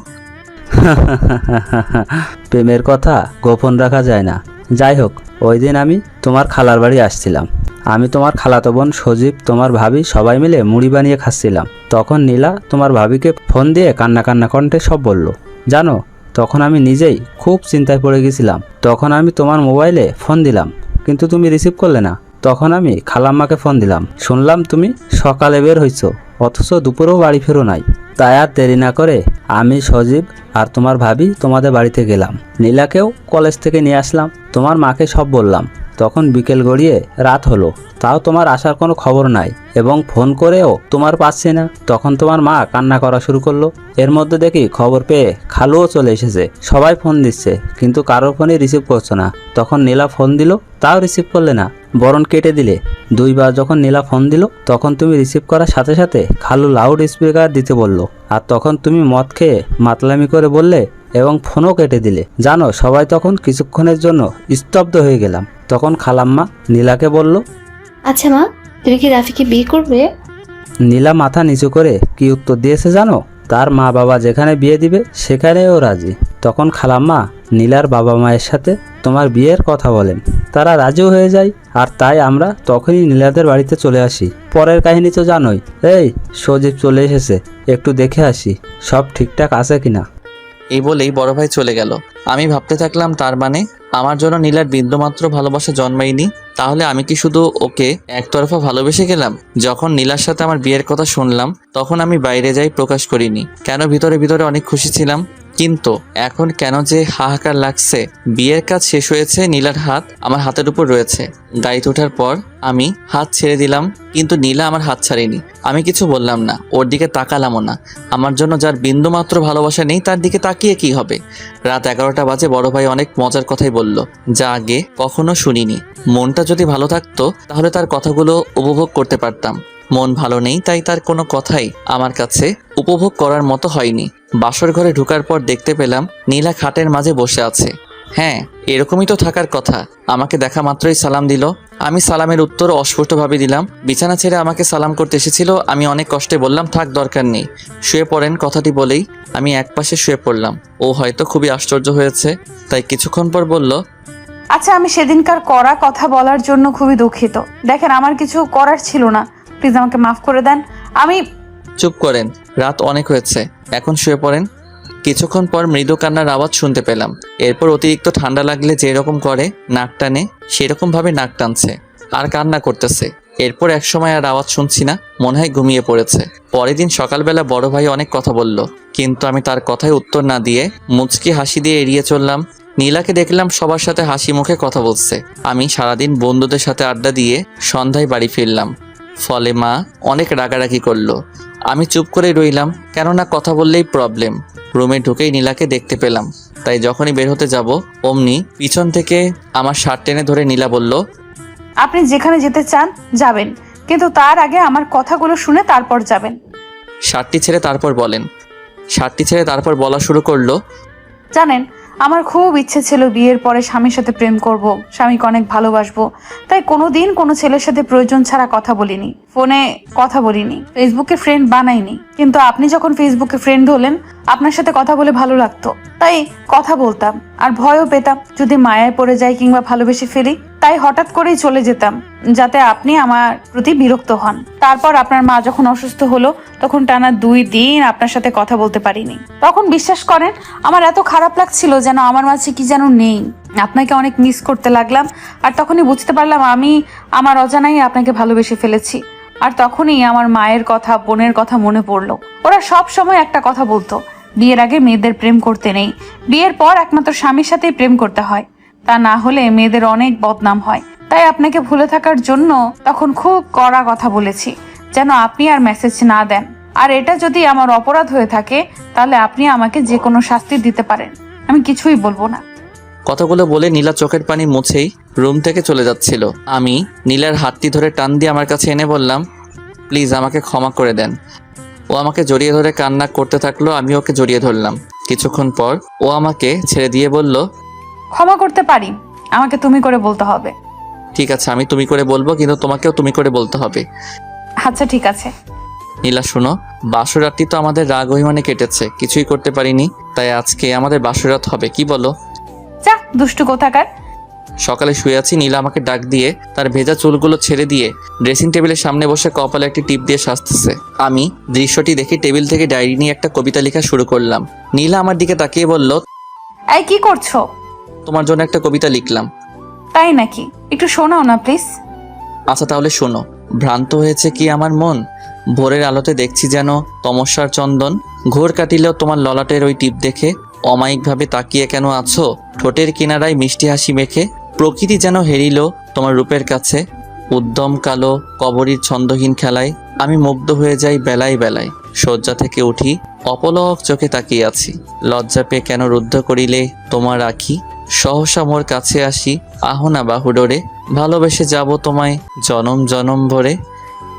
প্রেমের কথা গোপন রাখা যায় না। যাই হোক, ওই দিন আমি তোমার খালার বাড়ি আসছিলাম। আমি, তোমার খালাতো বোন, সজীব, তোমার ভাবি সবাই মিলে মুড়ি বানিয়ে খাচ্ছিলাম। তখন নীলা তোমার ভাবিকে ফোন দিয়ে কান্না কান্না কণ্ঠে সব বলল। জানো, তখন আমি নিজেই খুব চিন্তায় পড়ে গেছিলাম। তখন আমি তোমার মোবাইলে ফোন দিলাম, কিন্তু তুমি রিসিভ করলে না। তখন আমি খালাম্মাকে ফোন দিলাম, শুনলাম তুমি সকালে বের হইছো, অথচ দুপুরেও বাড়ি ফেরো নাই। তাই আর দেরি না করে আমি, সজীব আর তোমার ভাবি তোমাদের বাড়িতে গেলাম। নীলাকেও কলেজ থেকে নিয়ে আসলাম। তোমার মাকে সব বললাম। তখন বিকেল গড়িয়ে রাত হলো, তাও তোমার আসার কোনো খবর নাই, এবং ফোন করেও তোমার পাচ্ছি না। তখন তোমার মা কান্না করা শুরু করলো। এর মধ্যে দেখি খবর পেয়ে খালুও চলে এসেছে। সবাই ফোন দিচ্ছে, কিন্তু কারোর ফোনই রিসিভ করছো না। তখন নীলা ফোন দিল, তাও রিসিভ করলে না, বরং কেটে দিলে। দুইবার যখন নীলা ফোন দিল, তখন তুমি রিসিভ করার সাথে সাথে খালু লাউড স্পিকার দিতে বললো, আর তখন তুমি মদ খেয়ে মাতলামি করে বললে এবং ফোনও কেটে দিলে। জানো, সবাই তখন কিছুক্ষণের জন্য স্তব্ধ হয়ে গেলাম। তখন খালাম্মা নীলাকে বলল, আচ্ছা মা, তুমি কি রাফিকে বিয়ে করবে? নীলা মাথা নিচু করে কি উত্তর দিয়েছে জানো? তার মা বাবা যেখানে বিয়ে দিবে সেখানেও রাজি। তখন খালাম্মা নীলার বাবা মায়ের সাথে তোমার বিয়ের কথা বলেন, তারা রাজিও হয়ে যায়। আর তাই আমরা তখনই নীলাদের বাড়িতে চলে আসি। পরের কাহিনী তো জানোই। এই সজীব চলে এসেছে, একটু দেখে আসি সব ঠিকঠাক আছে কিনা। এই বলেই বড় ভাই চলে গেল। আমি ভাবতে থাকলাম, তার মানে আমার জন্য নীলার বিন্দুমাত্র ভালোবাসা জন্মায়নি। তাহলে আমি কি শুধু ওকে একতরফা ভালোবেসে গেলাম? যখন নীলার সাথে আমার বিয়ের কথা শুনলাম, তখন আমি বাইরে যাই প্রকাশ করিনি। কেন ভিতরে ভিতরে অনেক খুশি ছিলাম, কিন্তু এখন কেন যে হাহাকার লাগছে। বিয়ের কাজ শেষ হয়েছে, নীলার হাত আমার হাতের উপর রয়েছে। গাড়িতে ওঠার পর আমি হাত ছেড়ে দিলাম, কিন্তু নীলা আমার হাত ছাড়েনি। আমি কিছু বললাম না, ওর দিকে তাকালামও না। আমার জন্য যার বিন্দুমাত্র ভালোবাসা নেই, তার দিকে তাকিয়ে কি হবে? রাত 11টা বাজে। বড় ভাই অনেক মজার কথাই বলল, যা আগে কখনো শুনিনি। মনটা যদি ভালো থাকতো, তাহলে তার কথাগুলো উপভোগ করতে পারতাম। মন ভালো নেই, তাই তার কোনো কথাই আমার কাছে উপভোগ করার মতো হয়নি। বাসর ঘরে ঢোকার পর দেখতে পেলাম নীলা খাটের মাঝে বসে আছে। হ্যাঁ, এরকমই তো থাকার কথা। আমাকে দেখা মাত্রই সালাম দিল। আমি সালামের উত্তর অস্পষ্টভাবে দিলাম। বিছানা ছেড়ে আমাকে সালাম করতে এসেছিল। আমি অনেক কষ্টে বললাম, থাক, দরকার নেই, শুয়ে পড়েন। কথাটি বলেই আমি একপাশে শুয়ে পড়লাম। ও হয়তো খুবই আশ্চর্য হয়েছে, তাই কিছুক্ষণ পর বলল, আচ্ছা, আমি সেদিনকার করা কথা বলার জন্য খুবই দুঃখিত। দেখেন, আমার কিছু করার ছিল না, প্লিজ আমাকে মাফ করে দেন। আমি চুপ করেন, রাত অনেক হয়েছে, এখন শুয়ে পড়েন। কিছুক্ষণ পর মৃদু কান্নার আওয়াজ শুনতে পেলাম। এরপর অতিরিক্ত ঠান্ডা লাগলে যেরকম করে নাক টানে, সেরকম ভাবে নাক টানছে আর কান্না করতেছে। এরপর একসময় আর আওয়াজ শুনছি না, মনে হয় ঘুমিয়ে পড়েছে। পরের দিন সকালবেলা বড় ভাই অনেক কথা বলল, কিন্তু আমি তার কথায় উত্তর না দিয়ে মুচকি হাসি দিয়ে এড়িয়ে চললাম। নীলাকে দেখলাম সবার সাথে হাসি মুখে কথা বলছে। আমি সারাদিন বন্ধুদের সাথে আড্ডা দিয়ে সন্ধ্যায় বাড়ি ফিরলাম। ফলে মা অনেক রাগারাগি করলো। আমি চুপ করে রইলাম, কেননা কথা বললেই প্রবলেম। রুমে ঢুকেই নীলাকে দেখতে পেলাম, তাই যখনই বের হতে যাব, অমনি পিছন থেকে আমার শার্ট টেনে ধরে নীলা বলল, আপনি যেখানে যেতে চান যাবেন, কিন্তু তার আগে আমার কথাগুলো শুনে তারপর যাবেন। শার্টটি ছেড়ে তারপর বলা শুরু করলো, জানেন, আমার খুব ইচ্ছে ছিল বিয়ের পরে স্বামীর সাথে প্রেম করব, স্বামীকে অনেক ভালোবাসবো। তাই কোনোদিন কোনো ছেলের সাথে প্রয়োজন ছাড়া কথা বলিনি, ফোনে কথা বলিনি, ফেসবুকে ফ্রেন্ড বানাইনি। কিন্তু আপনি যখন ফেসবুকে ফ্রেন্ড হলেন, আপনার সাথে কথা বলে ভালো লাগতো, তাই কথা বলতাম। আর ভয়ও পেতাম যদি মায়ায় পড়ে যাই কিংবা ভালোবেসে ফেলি, তাই হঠাৎ করেই চলে যেতাম, যাতে আপনি আমার প্রতি বিরক্ত হন। তারপর আপনার মা যখন অসুস্থ হলো, তখন টানা 2 দিন আপনার সাথে কথা বলতে পারিনি। তখন বিশ্বাস করেন, আমার এত খারাপ লাগছিল, যেন আমার মাঝে কি যেন নেই। আপনাকে অনেক মিস করতে লাগলাম। আর তখনই বুঝতে পারলাম আমি আমার অজানাই আপনাকে ভালোবেসে ফেলেছি। আর তখনই আমার মায়ের কথা, বোনের কথা মনে পড়লো। ওরা সব সময় একটা কথা বলতো, বিয়ের আগে মেয়েদের প্রেম করতে নেই, বিয়ের পর একমাত্র স্বামীর সাথেই প্রেম করতে হয়, তা না হলে মেয়েদের অনেক বদনাম হয়। তাই আপনাকে ভুলে থাকার জন্য তখন খুব কড়া কথা বলেছি, যেন আপনি আর মেসেজ না দেন। আর এটা যদি আমার অপরাধ হয়ে থাকে, তাহলে আপনি আমাকে যে কোনো শাস্তি দিতে পারেন, আমি কিছুই বলবো না। কথাগুলো বলে নীলা চোখের পানি মুছেই রুম থেকে চলে যাচ্ছিল। আমি নীলার হাতটি ধরে টান দিয়ে আমার কাছে এনে বললাম, প্লিজ আমাকে ক্ষমা করে দেন। ও আমাকে জড়িয়ে ধরে কান্না করতে থাকলো, আমি ওকে জড়িয়ে ধরলাম। কিছুক্ষণ পর ও আমাকে ছেড়ে দিয়ে বলল, ক্ষমা করতে পারি, আমাকে তুমি করে বলতে হবে। ঠিক আছে, আমি তুমি করে বলবো, কিন্তু তোমাকেও তুমি করে বলতে হবে। আচ্ছা ঠিক আছে। নীলা শোনো, বাসরাতটি তো আমাদের রাগ অভিমানে কেটেছে, কিছুই করতে পারিনি, তাই আজকে আমাদের বাসরাত হবে, কি বলো? যা দুষ্টু কোথাকার। সকালে শুয়ে আছি, নীলা আমাকে ডাক দিয়ে তার ভেজা চুলগুলো ছেড়ে দিয়ে ড্রেসিং টেবিলের সামনে বসে কপালে একটি টিপ দিয়ে সাজতেছে। আমি দৃশ্যটি দেখে টেবিল থেকে ডায়েরি নিয়ে একটা কবিতা লেখা শুরু করলাম। নীলা আমার দিকে তাকিয়ে বলল, এই কি করছো? তোমার জন্য একটা কবিতা লিখলাম। তাই নাকি? একটু শোনাও না প্লিজ। আচ্ছা তাহলে শোনো। ভ্রান্ত হয়েছে কি আমার মন, ভোরের আলোতে দেখছি যেন তমস্যার চন্দন, ঘোর কাটিলেও তোমার ললাটের ওই টিপ দেখে অমায়িকভাবে তাকিয়ে কেন আছো, ঠোঁটের কিনারায় মিষ্টি হাসি মেখে, প্রকৃতি যেন হেরিল তোমার রূপের কাছে, উদ্যম কালো কবরীর ছন্দহীন খেলায় আমি মুগ্ধ হয়ে যাই বেলায় বেলায়, শয্যা থেকে উঠি অপলক চোখে তাকিয়ে আছি, লজ্জা পেয়ে কেন রুদ্ধ করিলে তোমার আখি, সহসা মোর কাছে আসি আহনা বাহুডোরে, ভালোবেসে যাব তোমায় জনম জনম ভরে।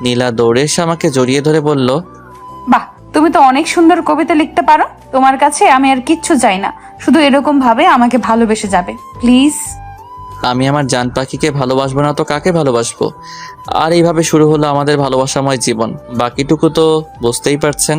নীলা দৌড়ে এসে আমাকে জড়িয়ে ধরে বলল, বাহ, তুমি তো অনেক সুন্দর কবিতা লিখতে পারো। তোমার কাছে আমি আর কিচ্ছু চাই না, শুধু এরকম ভাবে আমাকে ভালোবেসে যাবে প্লিজ। আমি আমার জান পাখিকে ভালোবাসবো না তো কাকে ভালোবাসবো? আর এইভাবে শুরু হলো আমাদের ভালোবাসাময় জীবন, বাকিটুকু তো বুঝতেই পারছেন।